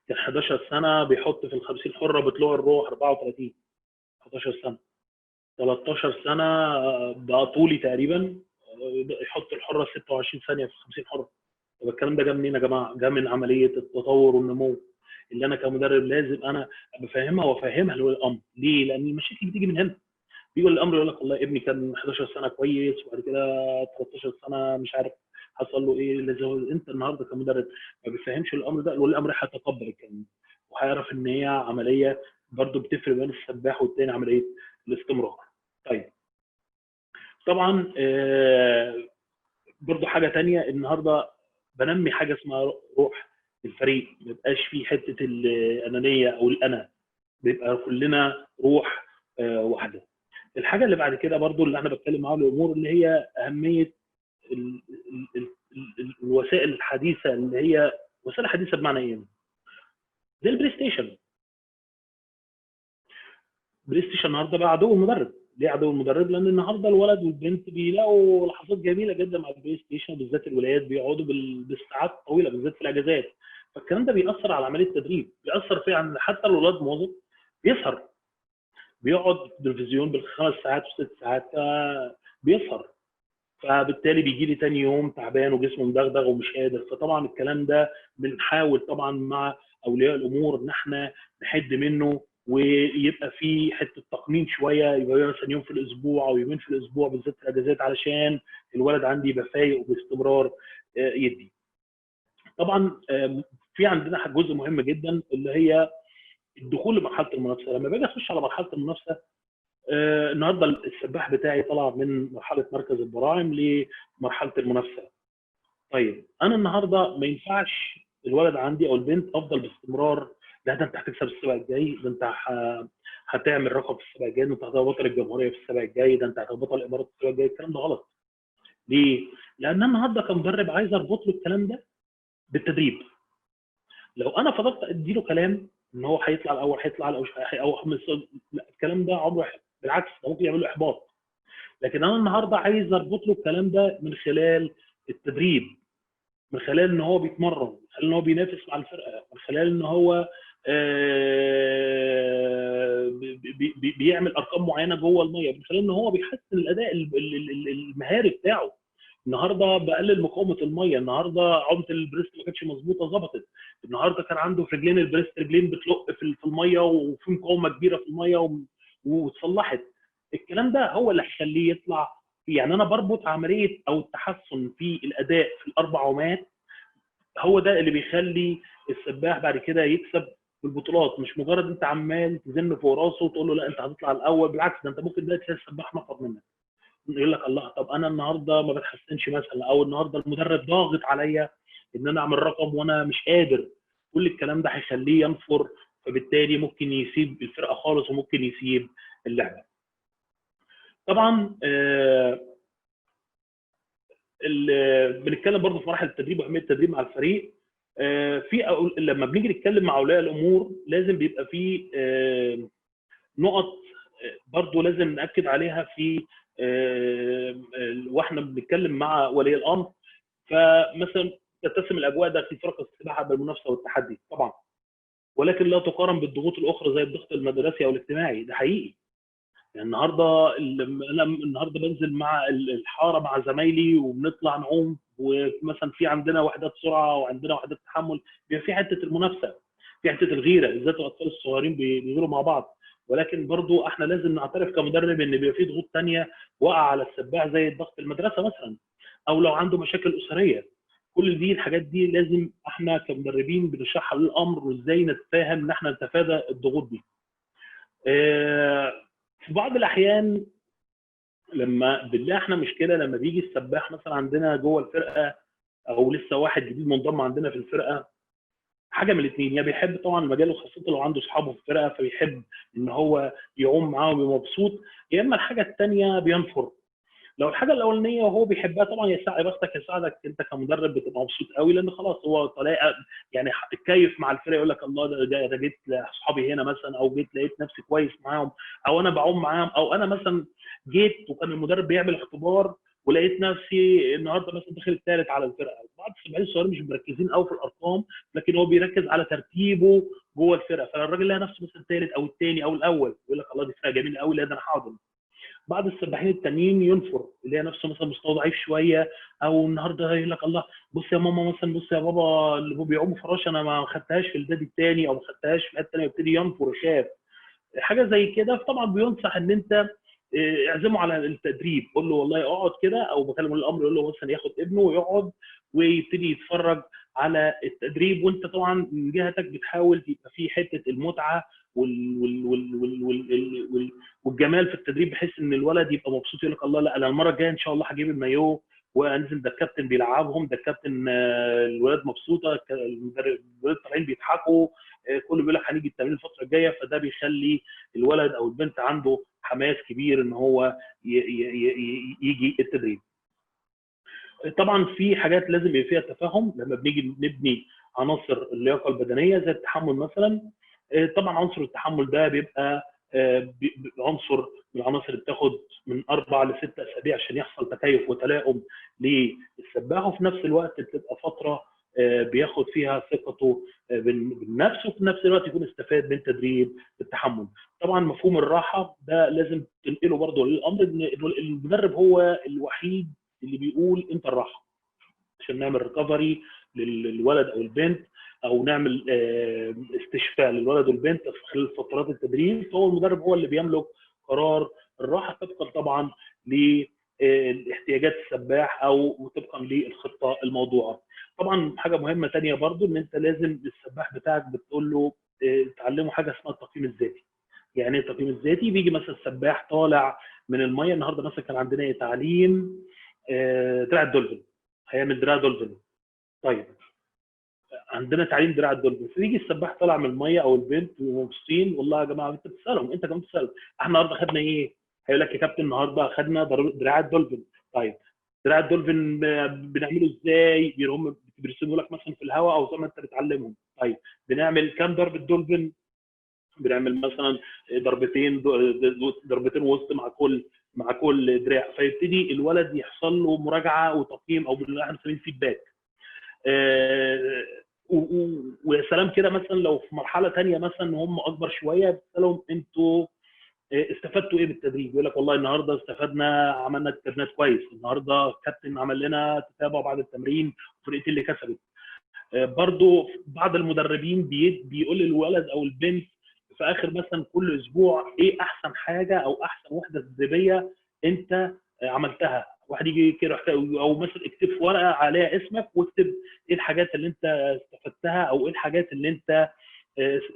كان 11 سنه بيحط في ال 50 حره بطلوع الروح 34. 11 سنه 13 سنه بقى طولي تقريبا يحط الحره 26 ثانيه في 50 حره. طب الكلام ده جه منين يا جماعه؟ جه من عمليه التطور والنمو اللي انا كمدرب لازم انا بفهمها وافهمها لولي الامر. ليه؟ لان المشاكل بتيجي من هنا. بيقول الامر يقول لك والله ابني كان 11 سنه كويس، وبعد كده 13 سنه مش عارف حصل له ايه. لازم انت النهارده كمدرب ما بيفهمش الامر ده، ولي الامر هيتقبل الكلام وهيعرف ان هي عمليه برضو بتفرق بين السباح والتاني، عمليه الاستمرار. طيب طبعا برضو حاجه ثانيه، النهارده بنمي حاجه اسمها روح الفريق، ما يبقاش في حته الانانيه او الانا، بيبقى كلنا روح واحده. الحاجه اللي بعد كده برضو اللي انا بتكلم معاها الامور اللي هي اهميه الوسائل الحديثه، اللي هي وسائل حديثه بمعنى ايه؟ زي البلاي ستيشن. البلاي ستيشن النهارده بقى عدو المدرب. ليه عدو المدرب؟ لان النهارده الولد والبنت بيلاقوا لحظات جميله جدا مع البلاي ستيشن، بالذات الولاد بيقعدوا بالساعات طويله بالذات في الاجازات. فالكلام ده بيأثر على عمليه التدريب، بيأثر فيها حتى الولاد موظف بيسهر، بيقعد في التلفزيون بالخمس ساعات وست ساعات بيسهر، فبالتالي بيجي لي تاني يوم تعبان وجسمه مدغدغ ومش قادر. فطبعا الكلام ده بنحاول طبعا مع اولياء الامور ان احنا نحد منه، ويبقى في حته تقنين شويه، يبقى مثلا يوم في الاسبوع او يومين في الاسبوع بالذات في الاجازات، علشان الولد عندي يبقى فايق وباستمرار يدي. طبعا في عندنا جزء مهم جدا اللي هي الدخول لمرحله المنافسه. لما باجي اخش على مرحله المنافسه، النهارده السباح بتاعي طلع من مرحله مركز البراعم لمرحله المنافسه. طيب انا النهارده ما ينفعش الولد عندي او البنت افضل باستمرار، لا ده انت هتكسب السباق الجاي، ده انت هتعمل رقم في السباق الجاي، ده انت هتبقى بطل الجمهوريه في السباق الجاي، ده انت هتبقى بطل الامارات في السباق الجاي. الكلام ده غلط. ليه؟ لان انا النهارده كمدرب عايز اربط له الكلام ده بالتدريب. لو انا فضلت اديله كلام ان هو هيطلع الاول، هيطلع الاول، لا، الكلام ده عمره بالعكس ده ممكن يعمل له احباط. لكن انا النهارده عايز اربط له الكلام ده من خلال التدريب، من خلال ان هو بيتمرن، من خلال ان هو بينافس مع الفرقه، من خلال ان هو بيعمل ارقام معينه جوه الميه، من خلال ان هو بيحسن الاداء المهاري بتاعه. النهارده بقلل مقاومه الميه، النهارده عوده البريست ما كانتش مظبوطه ظبطت، النهارده كان عنده في رجلين البريست رجلين بتلق في الميه وفي مقاومه كبيره في الميه واتصلحت. الكلام ده هو اللي هيخليه يطلع. يعني انا بربط عمليه او التحسن في الاداء في الاربع عومات، هو ده اللي بيخلي السباح بعد كده يكسب في البطولات. مش مجرد انت عمال تزن فوق راسه وتقول له لا انت هتطلع الاول، بالعكس ده انت ممكن دلوقتي تلاقي السباح نفض منك، يقول لك الله طب انا النهارده ما بتحسنش مثلا، او النهارده المدرب ضاغط عليا ان انا اعمل رقم وانا مش قادر. كل الكلام ده هيخليه ينفر، فبالتالي ممكن يسيب الفرقه خالص وممكن يسيب اللعبه. طبعا بنتكلم برضه في مراحل التدريب واهميه التدريب مع الفريق. في لما بنيجي نتكلم مع اولياء الامور لازم بيبقى في نقط برضه لازم ناكد عليها في واحنا بنتكلم مع ولي الامر. فمثلا تتسم الاجواء داخل فرق السباحه بالمنافسه والتحدي طبعا، ولكن لا تقارن بالضغوط الاخرى زي الضغط المدرسي او الاجتماعي. ده حقيقي. يعني النهارده انا النهارده بنزل مع الحاره مع زمايلي وبنطلع نعوم، ومثلا في عندنا وحدات سرعه وعندنا وحدات تحمل، بيبقى في حته المنافسه، في حته الغيره، بالذات الاطفال الصغيرين بيغيروا مع بعض. ولكن برضو احنا لازم نعترف كمدرب ان بيبقى في ضغوط ثانيه واقع على السباح زي الضغط المدرسه مثلا، او لو عنده مشاكل اسريه. كل دي الحاجات دي لازم احنا كمدربين بنشرحها للامر، وازاي نتفاهم ان احنا نتفادى الضغوط دي. في بعض الاحيان لما بنلاقي احنا مشكله، لما بيجي السباح مثلا عندنا جوه الفرقه او لسه واحد جديد منضم عندنا في الفرقه، حاجه من الاثنين: يا بيحب طبعا المجال وخاصه لو عنده اصحابه في الفرقه فبيحب ان هو يعوم معاهم ويبقى مبسوط، يا اما الحاجه الثانيه بينفر. لو الحاجه الاولانيه وهو بيحبها طبعا يساعد بختك، يساعدك انت كمدرب بتبقى مبسوط قوي، لان خلاص هو طالع يعني اتكيف مع الفرقه، يقول لك الله ده جيت لاصحابي هنا مثلا، او جيت لقيت نفسي كويس معاهم، او انا بعوم معاهم، او انا مثلا جيت وكان المدرب بيعمل اختبار ولقيت نفسي النهارده مثلا داخل الثالث على الفرقه. بعض السباحين الصغيرين مش مركزين قوي في الارقام، لكن هو بيركز على ترتيبه جوه الفرقه، فالراجل لقى نفسه مثلا الثالث او الثاني او الاول، يقول لك الله دي فرقه جميله قوي، لا ده انا هقعد. بعض السباحين التانيين ينفر، اللي هي نفسه مثلا مستوى ضعيف شويه، او النهارده يقول لك الله بص يا ماما مثلا، بص يا بابا اللي هو بيعوموا فراشه انا ما خدتهاش في النادي الثاني او ما خدتهاش في الحته الثانيه، يبتدي ينفر ويخاف حاجه زي كده. فطبعا بينصح ان انت اعزمه على التدريب، قول له والله اقعد كده، او بكلم الامر يقول له مثلا ياخد ابنه ويقعد ويبتدي يتفرج على التدريب. وانت طبعا من جهتك بتحاول يبقى في حته المتعه والجمال في التدريب، بحيث ان الولد يبقى مبسوط، يقول لك الله لا انا المره الجايه ان شاء الله هجيب المايو وانزل، ده الكابتن بيلعبهم، ده الكابتن الولاد مبسوطه، الولاد طالعين بيضحكوا، كله بيقول لك هنيجي التمرين الفتره الجايه. فده بيخلي الولد او البنت عنده حماس كبير ان هو يجي التدريب. طبعا في حاجات لازم يبقى فيها تفاهم لما بنيجي نبني عناصر اللياقه البدنيه زي التحمل مثلا. طبعا عنصر التحمل ده بيبقى عنصر من العناصر اللي بتاخد من 4 ل 6 اسابيع عشان يحصل تكيف وتلاؤم للسباح، وفي نفس الوقت بتبقى فتره بياخد فيها ثقته بالنفس، وفي نفس الوقت يكون استفاد من تدريب التحمل. طبعا مفهوم الراحه ده لازم تنقله برضه للامر، ان المدرب هو الوحيد اللي بيقول امتى الراحه عشان نعمل ريكفري للولد او البنت، او نعمل استشفاء للولد والبنت في خلال فترات التدريب. فهو المدرب هو اللي بيملك قرار الراحه طبقا طبعا لاحتياجات السباح او طبقا للخطه الموضوعه. طبعا حاجه مهمه ثانيه برضو، ان انت لازم السباح بتاعك بتقول له تعلمه حاجه اسمها التقييم الذاتي. يعني ايه التقييم الذاتي؟ بيجي مثلا السباح طالع من الميه، النهارده مثلا كان عندنا تعليم دراع الدولفين، هيعمل دراع دولفين. طيب عندنا تعليم دراع الدولفين، فيجي السباح طالع من الميه او البنت ومبسوطين، والله يا جماعه انت بتسالهم، انت كمان بتسالهم احنا النهارده خدنا ايه؟ هيقول لك يا كابتن النهارده خدنا دراع الدولفين. طيب دراع الدولفين بنعمله ازاي؟ هم بيرسموا لك مثلا في الهواء او زي ما انت بتعلمهم. طيب بنعمل كام ضربه دولفين؟ بنعمل مثلا ضربتين وسط مع كل دراع. فيبتدي الولد يحصل له مراجعه وتقييم، او احنا بنسميه فيدباك. ويا سلام كده مثلا لو في مرحله ثانيه مثلا هم اكبر شويه، بتسالهم انتوا استفدتوا ايه بالتدريب؟ يقول لك والله النهارده استفدنا، عملنا تمرينات كويس، النهارده الكابتن عمل لنا تتابع بعد التمرين وفرقتي اللي كسبت. برضو بعض المدربين بيقول للولد او البنت في اخر مثلا كل اسبوع ايه احسن حاجه او احسن وحده تدريبيه انت عملتها. واحد يجي كده او مثلا اكتب في ورقه عليها اسمك واكتب ايه الحاجات اللي انت استفدتها، او ايه الحاجات اللي انت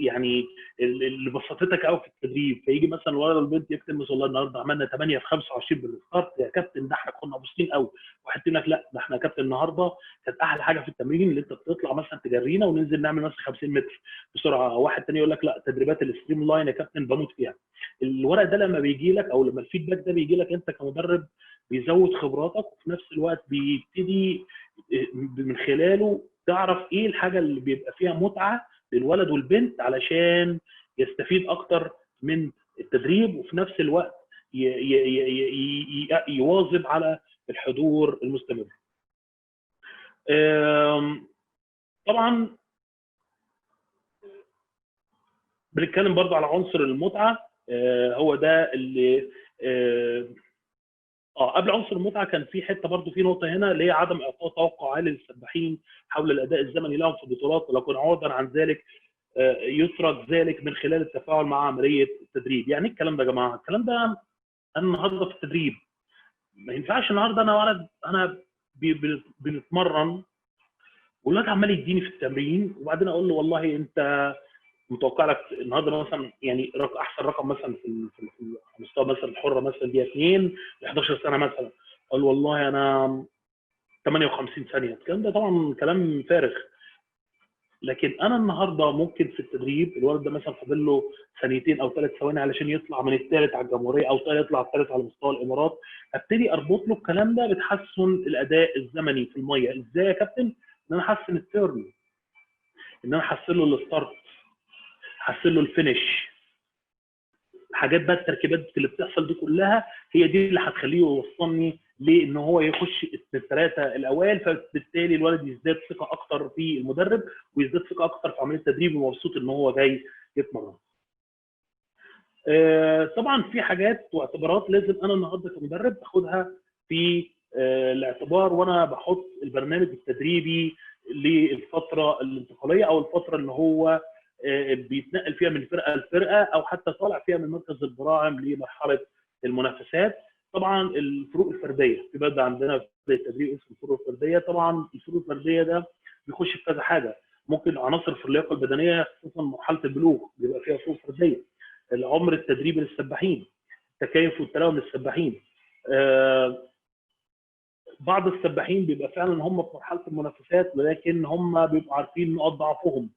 يعني اللي بسطتك قوي في التدريب. فيجي مثلا الولد والبنت يكتب مثلا والله النهارده عملنا 8 في 25 بالستارت يا كابتن، ده احنا كنا مبسوطين قوي. واحد يقول لك لا ده احنا يا كابتن النهارده كانت احلى حاجه في التمرين اللي انت بتطلع مثلا تجرينا وننزل نعمل مثلا 50 متر بسرعه. واحد ثاني يقول لك لا تدريبات الستريم لاين يا كابتن بموت فيها. الورق ده لما بيجي لك او لما الفيدباك ده بيجي لك انت كمدرب بيزود خبراتك، وفي نفس الوقت بيبتدي من خلاله تعرف ايه الحاجه اللي بيبقى فيها متعه للولد والبنت علشان يستفيد اكتر من التدريب، وفي نفس الوقت يواظب على الحضور المستمر. طبعا بنتكلم برضو على عنصر المتعه، هو ده اللي قبل عنصر المتعه كان في حته برضو، في نقطه هنا اللي هي عدم اعطاء توقع عالي للسباحين حول الاداء الزمني لهم في البطولات، ولكن عوضا عن ذلك يترك ذلك من خلال التفاعل مع عمليه التدريب. يعني الكلام ده يا جماعه، الكلام ده انا النهارده في التدريب ما ينفعش النهارده انا بنتمرن والولد عمال يديني في التمرين، وبعدين اقول له والله انت متوقع لك النهارده مثلا يعني احسن رقم مثلا في مستوى مثلا الحره مثلا دي 2 ل 11 سنه مثلا، اقول والله انا 58 ثانيه. الكلام ده طبعا كلام فارغ. لكن انا النهارده ممكن في التدريب الولد ده مثلا فاضل له ثانيتين او 3 ثواني علشان يطلع من الثالث على الجمهوريه او يطلع الثالث على مستوى الامارات، ابتدي اربط له الكلام ده بتحسن الاداء الزمني في الميه. ازاي يا كابتن؟ ان انا احسن التيرن، ان انا احسن له الستارت، احسن له الفينش. حاجات بقى التركيبات اللي بتحصل دي كلها هي دي اللي هتخليه يوصلني لان هو يخش الثلاثه الاوائل، فبالتالي الولد يزداد ثقه اكتر في المدرب ويزداد ثقه اكتر في عمليه التدريب ومبسوط ان هو جاي يتمرن. طبعا في حاجات واعتبارات لازم انا النهارده كمدرب اخدها في الاعتبار وانا بحط البرنامج التدريبي للفتره الانتقاليه او الفتره اللي هو بيتنقل فيها من فرقه لفرقه او حتى طالع فيها من مركز البراعم لمرحله المنافسات. طبعا الفروق الفرديه في بدأ عندنا في التدريب اسمه الفروق الفرديه. طبعا الفروق الفرديه ده بيخش في كذا حاجه، ممكن عناصر في اللياقه البدنيه خصوصا مرحله البلوغ بيبقى فيها فروق فرديه، العمر التدريبي للسباحين، التكيف والتلاوم للسباحين. بعض السباحين بيبقى فعلا هم في مرحله المنافسات ولكن هم بيبقوا عارفين نقاط ضعفهم.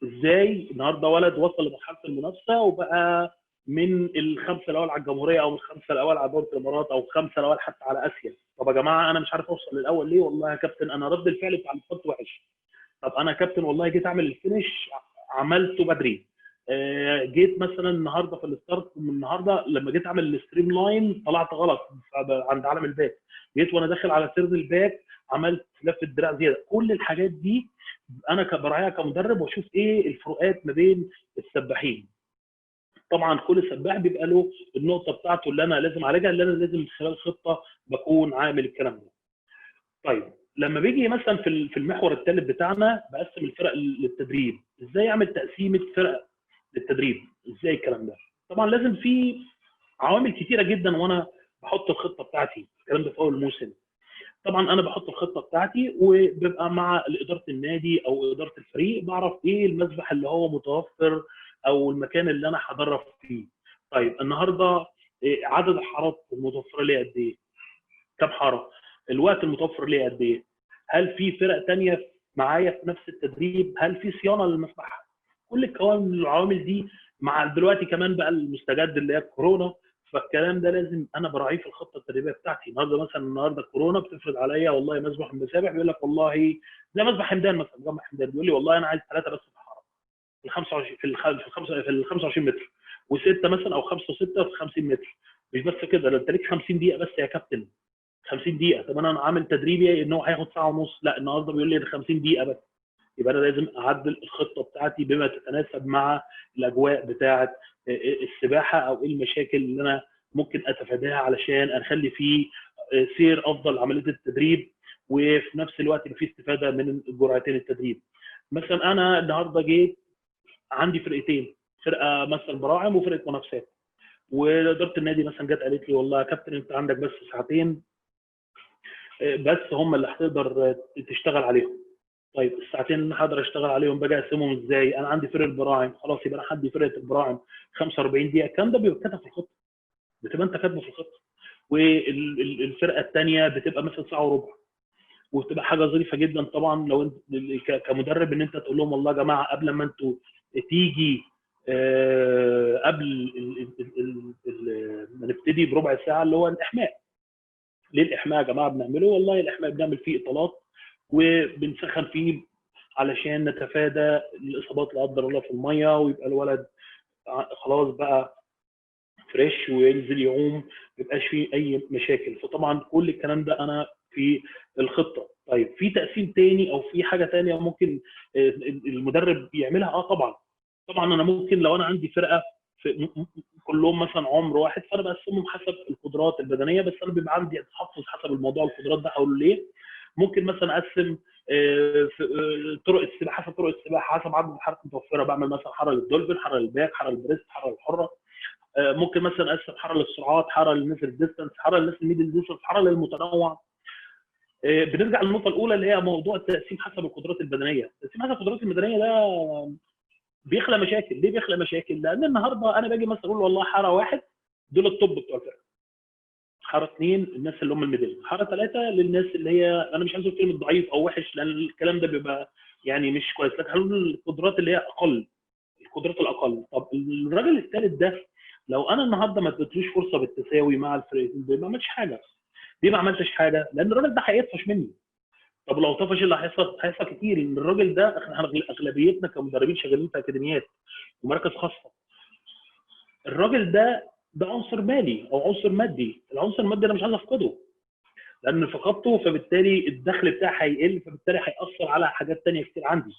ازاي النهارده ولد وصل لمرحله المنافسه وبقى من الخمسه الاوائل على الجمهوريه او من الخمسه الاوائل على دوره الامارات او الخمسه الاوائل حتى على اسيا. طب يا جماعه انا مش عارف اوصل للاول ليه؟ والله يا كابتن انا رد الفعل بتاع الخط وحش. طب انا يا كابتن والله جيت اعمل الفينش عملته بدري. جيت مثلا النهارده في الستارت من النهارده لما جيت اعمل الستريم لاين طلعت غلط عند عالم الباك. جيت وانا داخل على سيرد الباك عملت لفه دراع زياده. كل الحاجات دي انا براعيها كمدرب واشوف ايه الفروقات ما بين السباحين. طبعا كل سباح بيبقى له النقطه بتاعته اللي انا لازم اعالجها، اللي انا لازم من خلال خطه بكون عامل الكلام ده. طيب لما بيجي مثلا في المحور الثالث بتاعنا بقسم الفرق للتدريب. ازاي اعمل تقسيمه فرق للتدريب؟ ازاي الكلام ده؟ طبعا لازم في عوامل كتيره جدا وانا بحط الخطه بتاعتي. الكلام ده في اول الموسم. طبعا انا بحط الخطه بتاعتي وببقى مع اداره النادي او اداره الفريق، بعرف ايه المسبح اللي هو متوفر او المكان اللي انا هدرب فيه. طيب النهارده عدد الحارات المتوفره لي قد ايه؟ كم حاره؟ الوقت المتوفر لي قد ايه؟ هل في فرق ثانيه معايا في نفس التدريب؟ هل في صيانه للمسبح؟ كل العوامل دي مع دلوقتي كمان بقى المستجد اللي هي الكورونا، فالكلام ده لازم انا براعيه في الخطه التدريبيه بتاعتي. النهارده الكورونا بتفرض عليا والله مسبح من المسابح، بيقول لك والله زي مسبح حمدان مثلا، جمع حمدان بيقول لي والله انا عايز 3 بس في الحاره في ال 25 في ال 25 متر، و6 مثلا او 5 و6 في 50 متر. مش بس كده، ده انت ليك 50 دقيقه بس يا كابتن. 50 دقيقه. طب انا عامل تدريبي ان هو هياخد ساعه ونص، لا النهارده بيقول لي ده 50 دقيقه بس. يبقى انا لازم اعدل الخطه بتاعتي بما تتناسب مع الاجواء بتاعه السباحه، او ايه المشاكل اللي انا ممكن اتفاداها علشان اخلي فيه سير افضل عمليه التدريب، وفي نفس الوقت يبقى فيه استفاده من جرعتين التدريب. مثلا انا النهارده جيت عندي فرقتين، فرقه مثلا براعم وفرقه منافسات، واداره النادي مثلا جت قالت لي والله يا كابتن انت عندك بس ساعتين بس هم اللي هتقدر تشتغل عليهم. طيب الساعتين اللي هقدر اشتغل عليهم باجي اقسمهم ازاي؟ انا عندي فرقه براعم، خلاص يبقى انا هدي فرقه البراعم 45 دقيقه. الكلام ده بيبقى كاتب في الخطه، بتبقى انت كاتبه في الخطه. والفرقه الثانيه بتبقى مثلا ساعه وربع، وبتبقى حاجه ظريفه جدا طبعا لو انت كمدرب ان انت تقول لهم والله يا جماعه قبل ما انتوا تيجي قبل ما نبتدي بربع ساعه اللي هو الاحماء. ليه الاحماء يا جماعه بنعمله؟ والله الاحماء بنعمل فيه اطالات وبنسخن فيه علشان نتفادى الاصابات لا قدر الله في الميه، ويبقى الولد خلاص بقى فريش وينزل يعوم ما يبقاش فيه اي مشاكل. فطبعا كل الكلام ده انا في الخطه. طيب في تقسيم تاني او في حاجه تانيه ممكن المدرب يعملها؟ طبعا انا ممكن لو انا عندي فرقه كلهم مثلا عمر واحد، فانا بقسمهم حسب القدرات البدنيه، بس انا بيبقى عندي تحفظ حسب الموضوع القدرات ده. هقول ليه؟ ممكن مثلا اقسم طرق السباحه، حسب طرق السباحه حسب عدد الحركات المتوفره، بعمل مثلا حاره للدولفين، حاره للباك، حاره للبريست، حاره للحره. ممكن مثلا اقسم حاره للسرعات، حاره للناس الديستنس، حاره للناس الميدل ديستنس، حاره للمتنوع. بنرجع للنقطه الاولى اللي هي موضوع التقسيم حسب القدرات البدنيه. التقسيم حسب القدرات البدنيه ده بيخلق مشاكل. ليه بيخلق مشاكل؟ لان النهارده انا باجي مثلا اقول والله حاره واحد دول التوب بتوع الفرقه، حاره اثنين الناس اللي هم الميدل، حاره ثلاثه للناس اللي هي انا مش عايز اقول كلمه ضعيف او وحش لان الكلام ده بيبقى يعني مش كويس، لكن هنقول القدرات اللي هي اقل، القدرات الاقل. طب الراجل الثالث ده لو انا النهارده ما اديتلوش فرصه بالتساوي مع الفرقتين دول ما عملتش حاجه. ليه ما عملتش حاجه؟ لان الراجل ده هيطفش مني. طب لو طفش اللي هيحصل كتير، ان الراجل ده احنا اغلبيتنا كمدربين شغالين في اكاديميات ومراكز خاصه. الراجل ده عنصر مالي او عنصر مادي. العنصر المادي انا مش عايز افقده، لان فقدته فبالتالي الدخل بتاعي هيقل، فبالتالي هياثر على حاجات ثانيه كتير عندي.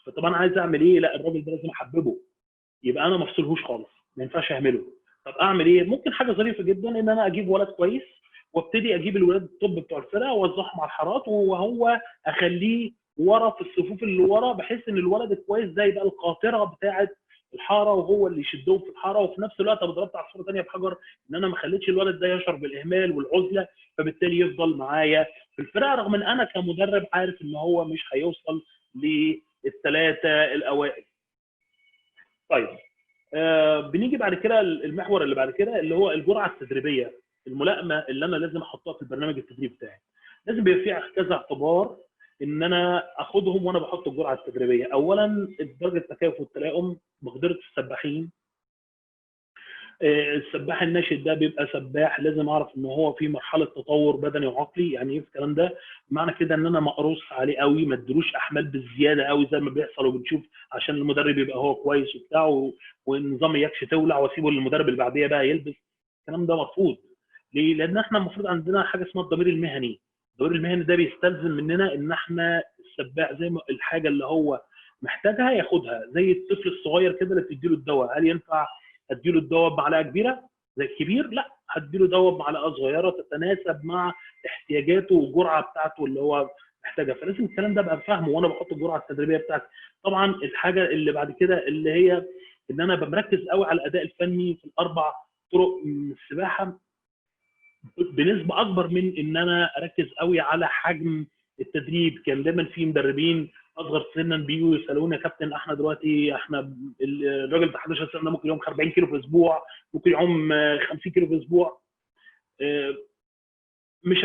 فطبعا عايز اعمل ايه؟ لا الراجل ده لازم احببه، يبقى انا ما افصلهوش خالص، ما ينفعش اعمله. طب اعمل ايه؟ ممكن حاجه ظريفه جدا ان انا اجيب ولد كويس وابتدي اجيب الولاد الطب بتوع الفرقه واوزعهم على الحارات، وهو اخليه ورا في الصفوف اللي ورا، بحيث ان الولد الكويس ده يبقى القاطره بتاعه الحاره وهو اللي يشدهم في الحاره. وفي نفس الوقت انا ضربت عصفوره ثانيه بحجر، ان انا ما خليتش الولد ده يشعر بالاهمال والعزله، فبالتالي يفضل معايا في الفرقه، رغم ان انا كمدرب عارف ان هو مش هيوصل للثلاثه الاوائل. طيب بنيجي بعد كده المحور اللي بعد كده اللي هو الجرعه التدريبيه، الملائمه اللي انا لازم احطها في البرنامج التدريبي بتاعي. لازم يبقى فيه كذا اعتبار ان انا اخدهم وانا بحط الجرعه التدريبيه. اولا درجه التكيف والتلائم مقدره السباحين. السباح الناشئ ده بيبقى سباح لازم اعرف ان هو في مرحله تطور بدني وعقلي. يعني ايه الكلام ده؟ معنى كده ان انا ما اقرص عليه قوي، ما اديلوش احمال بالزياده قوي زي ما بيحصل وبنشوف، عشان المدرب يبقى هو كويس وبتاع والنظام يكش تولع واسيبه للمدرب اللي بعديه بقى يلبس. الكلام ده مرفوض. ليه؟ لان احنا المفروض عندنا حاجه اسمها الضمير المهني. الدوري المهني ده بيستلزم مننا ان احنا السباح زي ما الحاجه اللي هو محتاجها ياخدها، زي الطفل الصغير كده اللي تديله الدواء. هل ينفع اديله الدواء بمعلقه كبيره زي الكبير؟ لا، هديله دواء بمعلقه صغيره تتناسب مع احتياجاته والجرعه بتاعته اللي هو محتاجها. فلازم الكلام ده ابقى فاهمه وانا بحط الجرعه التدريبيه بتاعتي. طبعا الحاجه اللي بعد كده اللي هي ان انا بركز قوي على الاداء الفني في الاربع طرق من السباحه بنسبه اكبر من ان انا اركز قوي على حجم التدريب. كان دايما في مدربين اصغر سنا بيجوا يسالوني يا كابتن احنا دلوقتي الراجل بتاع 11 سنه ممكن يعوم 40 كيلو في اسبوع، ممكن يعوم 50 كيلو في اسبوع. مش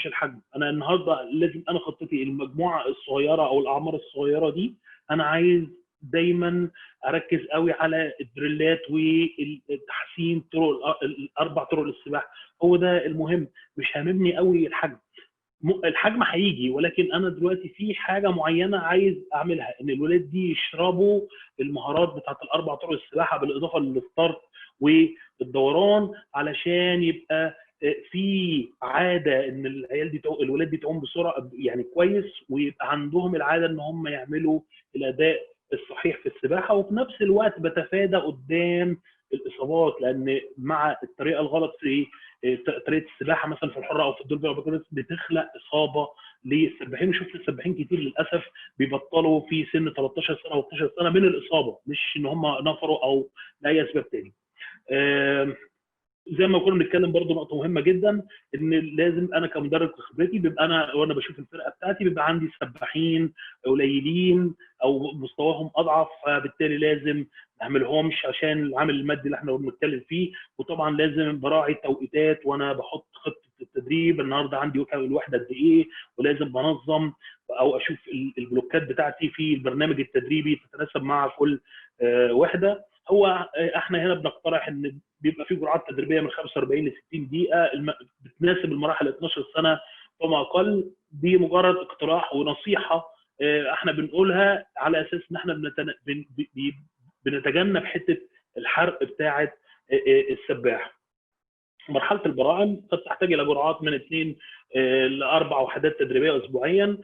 الحجم. انا النهارده لازم انا خطتي المجموعه الصغيره او الاعمار الصغيره دي، انا عايز دايما اركز قوي على الدريلات والتحسين طرق الاربع طرق للسباحه. هو ده المهم، مش هاممني قوي الحجم. الحجم هيجي، ولكن انا دلوقتي في حاجه معينه عايز اعملها، ان الولاد دي يشربوا المهارات بتاعت الاربع طرق السباحه بالاضافه للستارت والدوران، علشان يبقى في عاده ان الولاد دي تعوم بسرعه يعني كويس، ويبقى عندهم العاده ان هم يعملوا الاداء الصحيح في السباحه. وفي نفس الوقت بتفادى قدام الاصابات، لان مع الطريقه الغلط في طريقه السباحه مثلا في الحره او في الدولفين بتخلق اصابه للسباحين. وشفت السباحين كتير للاسف بيبطلوا في سن 13 سنه و 12 سنه من الاصابه، مش ان هم نفروا او لاي اسباب تاني. زي ما كنا بنتكلم برضو نقطه مهمه جدا، ان لازم انا كمدرب خبرتي بيبقى انا وانا بشوف الفرقه بتاعتي بيبقى عندي سباحين قليلين او مستواهم اضعف، فبالتالي لازم ما اعملهمش عشان العامل المادي اللي احنا بنتكلم فيه. وطبعا لازم براعي التوقيتات وانا بحط خطه التدريب، النهارده عندي الوحده قد ايه، ولازم بنظم او اشوف البلوكات بتاعتي في البرنامج التدريبي تتناسب مع كل وحده. هو احنا هنا بنقترح ان بيبقى في جرعات تدريبيه من 45 ل 60 دقيقه بتناسب المراحل 12 سنه فما اقل. دي مجرد اقتراح ونصيحه احنا بنقولها على اساس ان احنا بنتجنب حته الحرق بتاعه السباح. مرحله البراعم قد تحتاج الى جرعات من 2 ل 4 وحدات تدريبيه اسبوعيا.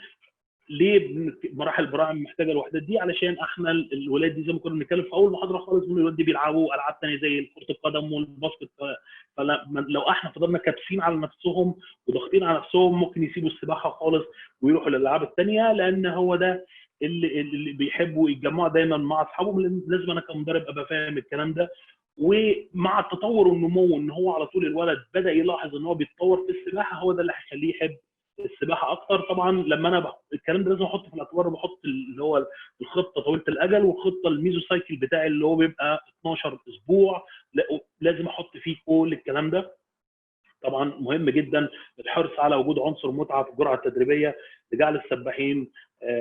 ليه مراحل البراعم محتاجه الوحدات دي؟ علشان احنا الولاد دي زي ما كنا بنتكلم في اول محاضره خالص، من الولاد دي بيلعبوا العاب ثانيه زي كره القدم والباسكت، فلو احنا فضلنا كابسين على نفسهم وضاغطين على نفسهم ممكن يسيبوا السباحه خالص ويروحوا للالعاب الثانيه، لان هو ده اللي بيحبوا يتجمعوا دايما مع اصحابهم. لازم انا كمدرب ابقى فاهم الكلام ده. ومع التطور والنمو ان هو على طول الولد بدا يلاحظ ان هو بيتطور في السباحه، هو ده اللي هيخليه يحب السباحه اكتر. طبعا لما انا الكلام ده لازم احطه في الاعتبار، بحط اللي هو الخطه طويله الاجل والخطه الميزو سايكل بتاعي اللي هو بيبقى 12 اسبوع، لازم احط فيه كل الكلام ده. طبعا مهم جدا الحرص على وجود عنصر متعه في الجرعه التدريبيه لجعل السباحين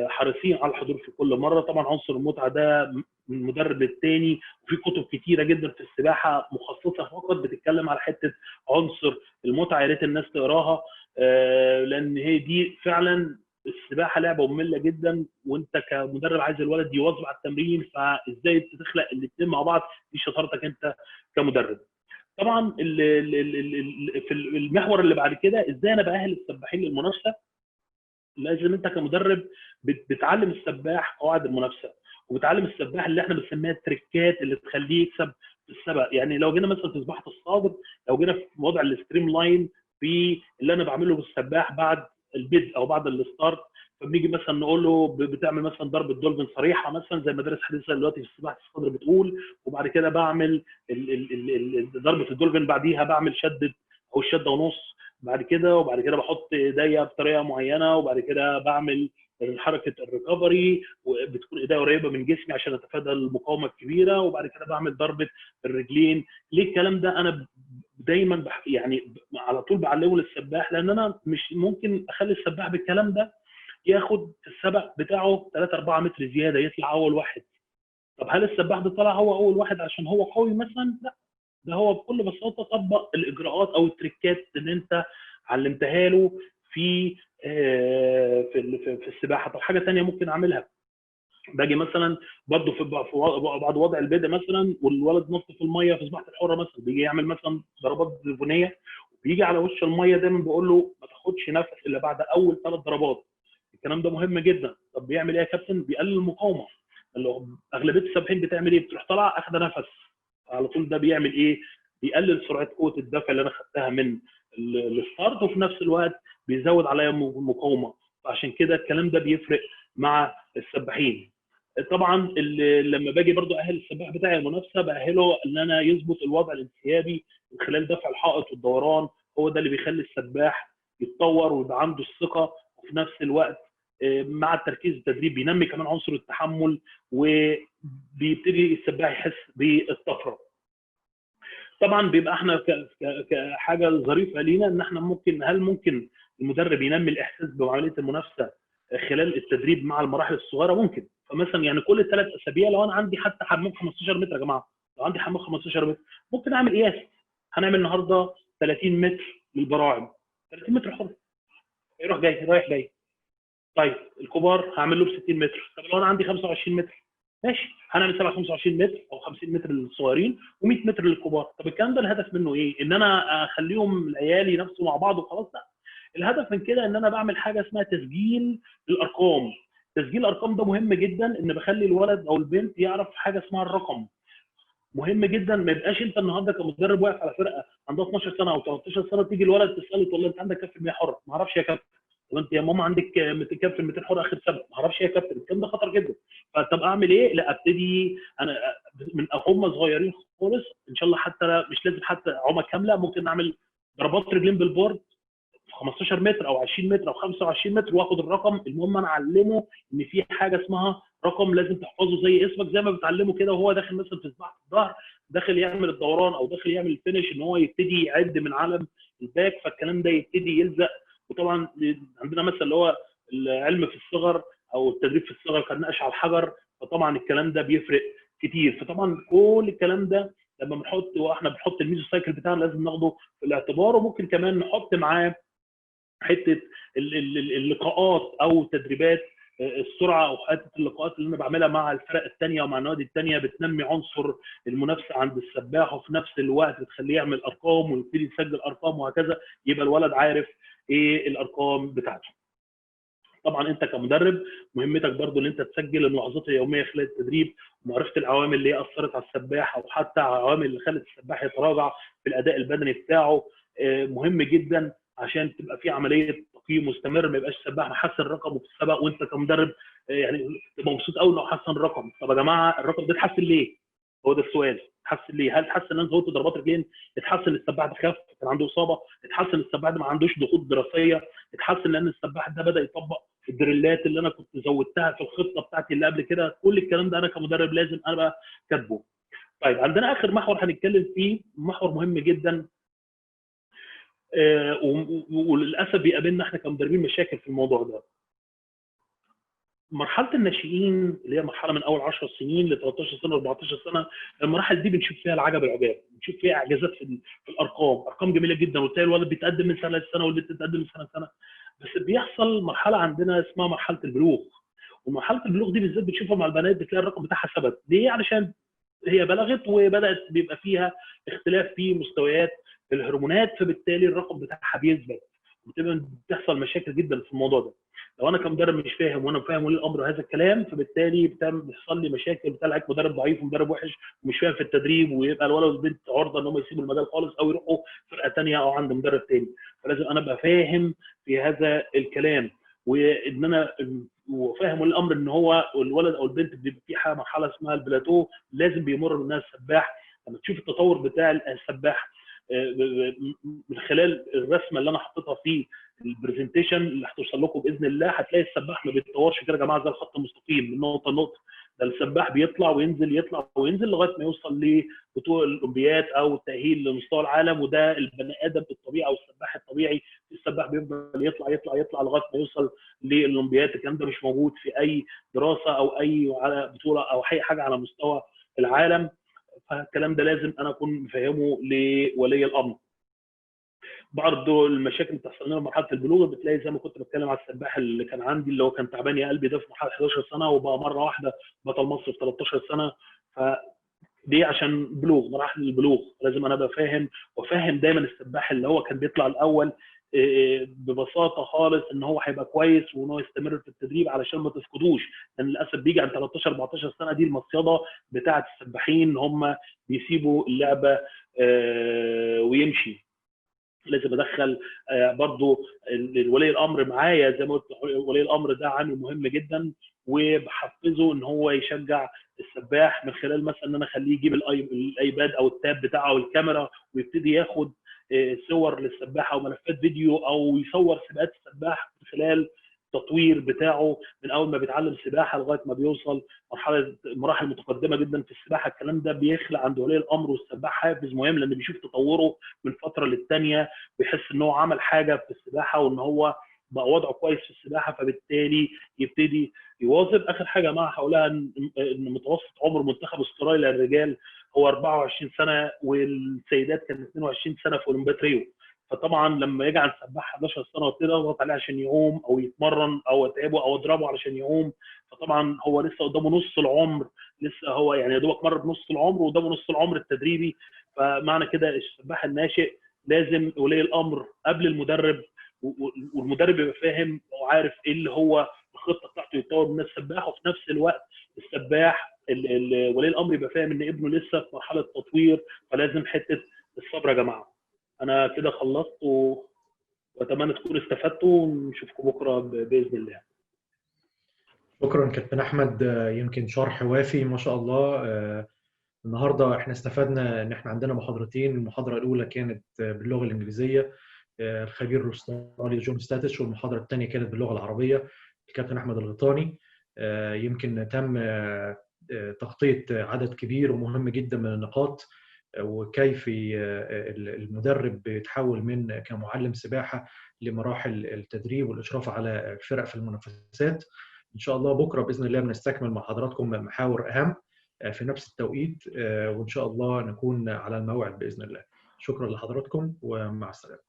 حريصين على الحضور في كل مره. طبعا عنصر المتعه ده من مدرب للتاني، وفي كتب كتيره جدا في السباحه مخصصه فقط بتتكلم على حته عنصر المتعه، يا ريت الناس تقراها، لان هي دي فعلا السباحه لعبه ممله جدا، وانت كمدرب عايز الولد يواظب على التمرين، فازاي تخلق الاثنين مع بعض دي شطارتك انت كمدرب. طبعا في المحور اللي بعد كده ازاي انا باهل السباحين للمنافسه. لازم انت كمدرب بتعلم السباح قواعد المنافسه، وبتعلم السباح اللي احنا بنسميها التريكات اللي تخليه يكسب في السباق. يعني لو جينا مثلا في سباحه الصادر، لو جينا في وضع الستريم لاين في اللي انا بعمله بالسباح بعد البيد او بعد الستارت، فبنيجي مثلا نقول له بتعمل مثلا ضربه دولفين صريحه مثلا زي مدارس حديثه دلوقتي في سباحه الصدر بتقول، وبعد كده بعمل ضربه الدولفين، بعديها بعمل شده او الشده ونص بعد كده، وبعد كده بحط ايديا بطريقه معينه، وبعد كده بعمل حركه الريكفري وبتكون ايديا قريبه من جسمي عشان اتفادى المقاومه الكبيره، وبعد كده بعمل ضربه الرجلين. ليه الكلام ده انا دايما يعني على طول بعلمه للسباح؟ لان انا مش ممكن اخلي السباح بالكلام ده ياخد السبق بتاعه 3 4 متر زياده يطلع اول واحد. طب هل السباح ده طلع هو اول واحد عشان هو قوي مثلا؟ لا، ده هو بكل بساطه طبق الاجراءات او التريكات اللي انت علمتها له في السباحه. طب حاجه ثانيه ممكن اعملها، باجي مثلا برضه في بعد وضع البدء مثلا والولد نط في الميه في سباحه الحره مثلا، بيجي يعمل مثلا ضربات ديفونيه، بيجي على وش الميه دايما بقول له ما بياخدش نفس الا بعد اول 3 ضربات. الكلام ده مهم جدا. طب بيعمل ايه يا كابتن؟ بيقلل المقاومه. اغلبيه السباحين بتعمل ايه؟ بتروح طالعه اخده نفس على طول. ده بيعمل ايه؟ بيقلل سرعه قوه الدفع اللي انا خدتها من الستارت، وفي نفس الوقت بيزود عليا المقاومه. فعشان كده الكلام ده بيفرق مع السباحين. طبعا لما باجي برضو اهل السباح بتاعي المنافسه، باهله ان انا يظبط الوضع الانسيابي من خلال دفع الحائط والدوران. هو ده اللي بيخلي السباح يتطور ويبقى عنده الثقه، وفي نفس الوقت مع التركيز التدريب بينمي كمان عنصر التحمل، وبيبتدي السباح يحس بالطفره. طبعا بيبقى احنا كحاجه ظريفه لينا ان احنا هل ممكن المدرب ينمي الاحساس بعمليه المنافسه خلال التدريب مع المراحل الصغيره؟ ممكن. فمثلا يعني كل 3 اسابيع لو انا عندي حتى حمام 15 متر يا جماعه، لو عندي حمام 15 متر ممكن اعمل قياس. هنعمل النهارده 30 متر للبراعم، 30 متر حر يروح جاي رايح جاي. طيب الكبار هعمل له ب 60 متر. طب لو انا عندي 25 متر ماشي، هنعمل 25 متر او 50 متر للصغيرين و100 متر للكبار. طب الكلام ده الهدف منه ايه؟ ان انا اخليهم العيال ينافسوا مع بعض وخلاص؟ لا، الهدف من كده ان انا بعمل حاجه اسمها تسجيل الارقام. تسجيل الارقام ده مهم جدا، ان بخلي الولد او البنت يعرف حاجه اسمها الرقم. مهم جدا. ما يبقاش انت النهارده كمدرب واقف على فرقه عندها 12 سنه او 13 سنه، تيجي الولد تساله تقول له انت عندك كام في المية حره؟ ما اعرفش يا كابتن. طب انت يا ماما عندك كام في المية حره اخر سنه؟ ما اعرفش يا كابتن. الكلام ده خطر جدا. فطب اعمل ايه؟ لا، ابتدي انا من هم صغيرين خالص ان شاء الله، حتى مش لازم حتى عمى كامله، ممكن نعمل ضربات رجلين بالبورد 15 متر او 20 متر او 25 متر واخد الرقم. المهم انا اعلمه ان في حاجه اسمها رقم لازم تحفظه زي اسمك، زي ما بتعلمه كده وهو داخل مثلا في سباحه الظهر، داخل يعمل الدوران او داخل يعمل الفينش، ان هو يبتدي يعد من علم الباك. فالكلام ده يبتدي يلزق. وطبعا عندنا مثلا اللي هو العلم في الصغر او التدريب في الصغر كالنقش على الحجر. فطبعا الكلام ده بيفرق كتير. فطبعا كل الكلام ده لما بنحط واحنا بنحط الميزو سايكل بتاعنا لازم ناخده في الاعتبار. وممكن كمان نحط معاه حته اللقاءات او تدريبات السرعه، او حته اللقاءات اللي انا بعملها مع الفرق الثانيه ومع النوادي الثانيه، بتنمي عنصر المنافسه عند السباح، وفي نفس الوقت بتخليه يعمل ارقام ويبتدي يسجل ارقام وهكذا. يبقى الولد عارف ايه الارقام بتاعته. طبعا انت كمدرب مهمتك برضو ان انت تسجل الملاحظات اليوميه خلال التدريب، ومعرفه العوامل اللي هي اثرت على السباح، او حتى العوامل اللي خلت السباح يتراجع في الاداء البدني بتاعه. مهم جدا عشان تبقى في عمليه تقييم مستمر. ما يبقاش السباح محسن رقمه في السباق وانت كمدرب يعني تبقى مبسوط قوي انه حسن الرقم. طب يا جماعه الرقم ده اتحسن ليه؟ هو ده السؤال. اتحسن ليه؟ هل اتحسن ان انا زودت ضربات رجلين؟ اتحسن السباح ده خف كان عنده اصابه؟ اتحسن السباح ده ما عندوش ضغوط دراسيه؟ اتحسن لان السباح ده بدا يطبق الدريلات اللي انا كنت زودتها في الخطه بتاعتي اللي قبل كده؟ كل الكلام ده انا كمدرب لازم ابقى كاتبه. طيب عندنا اخر محور هنتكلم فيه، محور مهم جدا، وللاسف بيقابلنا احنا كمدربين مشاكل في الموضوع ده. مرحله الناشئين اللي هي مرحله من اول 10 سنين ل 13 سنه 14 سنه، المراحل دي بنشوف فيها العجب العجاب، بنشوف فيها اعجازات في الارقام، ارقام جميله جدا، وتلاقي الولد بيتقدم من سنه لسنه والبنت بتتقدم من سنه لسنه. بس بيحصل مرحله عندنا اسمها مرحله البلوغ، ومرحله البلوغ دي بالذات بتشوفها مع البنات، بتلاقي الرقم بتاعها ثبت. ليه؟ علشان هي بلغت وبدات بيبقى فيها اختلاف في مستويات الهرمونات، فبالتالي الرقم بتاعها بيثبت. بتحصل مشاكل جدا في الموضوع ده. لو انا كمدرب مش فاهم وانا فاهم ولي الامر هذا الكلام، فبالتالي بيحصل لي مشاكل، بتلاقي مدرب ضعيف ومدرب وحش ومش فاهم في التدريب، ويبقى الولد والبنت عرضه ان هم يسيبوا المجال خالص او يروحوا فرقه ثانيه او عند مدرب ثاني. فلازم انا ابقى فاهم في هذا الكلام، وان انا وفاهم ولي الامر ان هو الولد او البنت بيبقى في مرحله اسمها البلاتو لازم بيمر منها السباح. لما تشوف التطور بتاع السباح من خلال الرسمه اللي انا حطيتها في البرزنتيشن اللي هتوصل لكم باذن الله، هتلاقي السباح ما بيتطورش كده يا جماعه زي الخط المستقيم من نقطه لنقطه. ده السباح بيطلع وينزل يطلع وينزل لغايه ما يوصل لبطوله الاولمبياد او التاهيل لمستوى العالم. وده البني ادم الطبيعي او السباح الطبيعي. السباح بيفضل يطلع يطلع يطلع لغايه ما يوصل للاولمبياد. الكلام ده مش موجود في اي دراسه او اي بطوله او اي حاجه على مستوى العالم. فالكلام ده لازم انا اكون مفهمه لولي الامر. برضه المشاكل اللي بتحصل لنا في مرحله البلوغ، بتلاقي زي ما كنت بتكلم على السباح اللي كان عندي اللي هو كان تعبان يا قلبي، ده في مرحله 11 سنه وبقى مره واحده بطل مصر في 13 سنه. فدي عشان بلوغ، مراحل البلوغ لازم انا ابقى فاهم، وفاهم دايما السباح اللي هو كان بيطلع الاول ببساطه خالص ان هو هيبقى كويس وان هو يستمر في التدريب علشان ما تفقدوش، لان للاسف بيجي عن 13 14 سنه دي المصيده بتاعه السباحين ان هم بيسيبوا اللعبه ويمشي. لازم ادخل برضو ولي الامر معايا، زي ما قلت ولي الامر ده عامل مهم جدا، وبحفزه ان هو يشجع السباح من خلال مثلا ان انا اخليه يجيب الايباد او التاب بتاعه او الكاميرا ويبتدي ياخد صور للسباحه وملفات فيديو، او يصور سباقات السباح من خلال التطوير بتاعه من اول ما بيتعلم سباحه لغايه ما بيوصل مراحل متقدمه جدا في السباحه. الكلام ده بيخلق عند ولي الامر والسباح حافز مهم، لان بيشوف تطوره من فتره للثانيه، بيحس ان هو عمل حاجه في السباحه وان هو بقى وضعه كويس في السباحه، فبالتالي يبتدي يواظب. اخر حاجه معها هقولها ان متوسط عمر منتخب استراليا للرجال هو 24 سنه، والسيدات كانت 22 سنه في اولمبياد ريو. فطبعا لما يجي عن سباح 11 سنه وابتدي اضغط عليه عشان يعوم او يتمرن او اتعبه او اضربه علشان يعوم، فطبعا هو لسه قدامه نص العمر، لسه هو يعني يا دوبك مر بنص العمر وقدامه نص العمر التدريبي. فمعنى كده السباح الناشئ لازم ولي الامر قبل المدرب، والمدرب يبقى فاهم وعارف ايه اللي هو الخطه بتاعته يتطور من السباح، وفي نفس الوقت السباح ولي الامر يبقى فاهم ان ابنه لسه في مرحله تطوير، فلازم حته الصبر يا جماعه. انا كده خلصت واتمنى تكونوا استفدتوا، ونشوفكم بكره باذن الله. شكرا كابتن احمد، يمكن شرح وافي ما شاء الله. النهارده احنا استفدنا ان احنا عندنا محاضرتين. المحاضره الاولى كانت باللغه الانجليزيه، الخبير الاسترالي جون ستاتش، والمحاضره الثانيه كانت باللغه العربيه الكابتن احمد الغيطاني. يمكن تم تغطيه عدد كبير ومهم جدا من النقاط، وكيف المدرب بيتحول من كمعلم سباحه لمراحل التدريب والاشراف على الفرق في المنافسات. ان شاء الله بكره باذن الله بنستكمل مع حضراتكم محاور اهم في نفس التوقيت، وان شاء الله نكون على الموعد باذن الله. شكرا لحضراتكم ومع السلامه.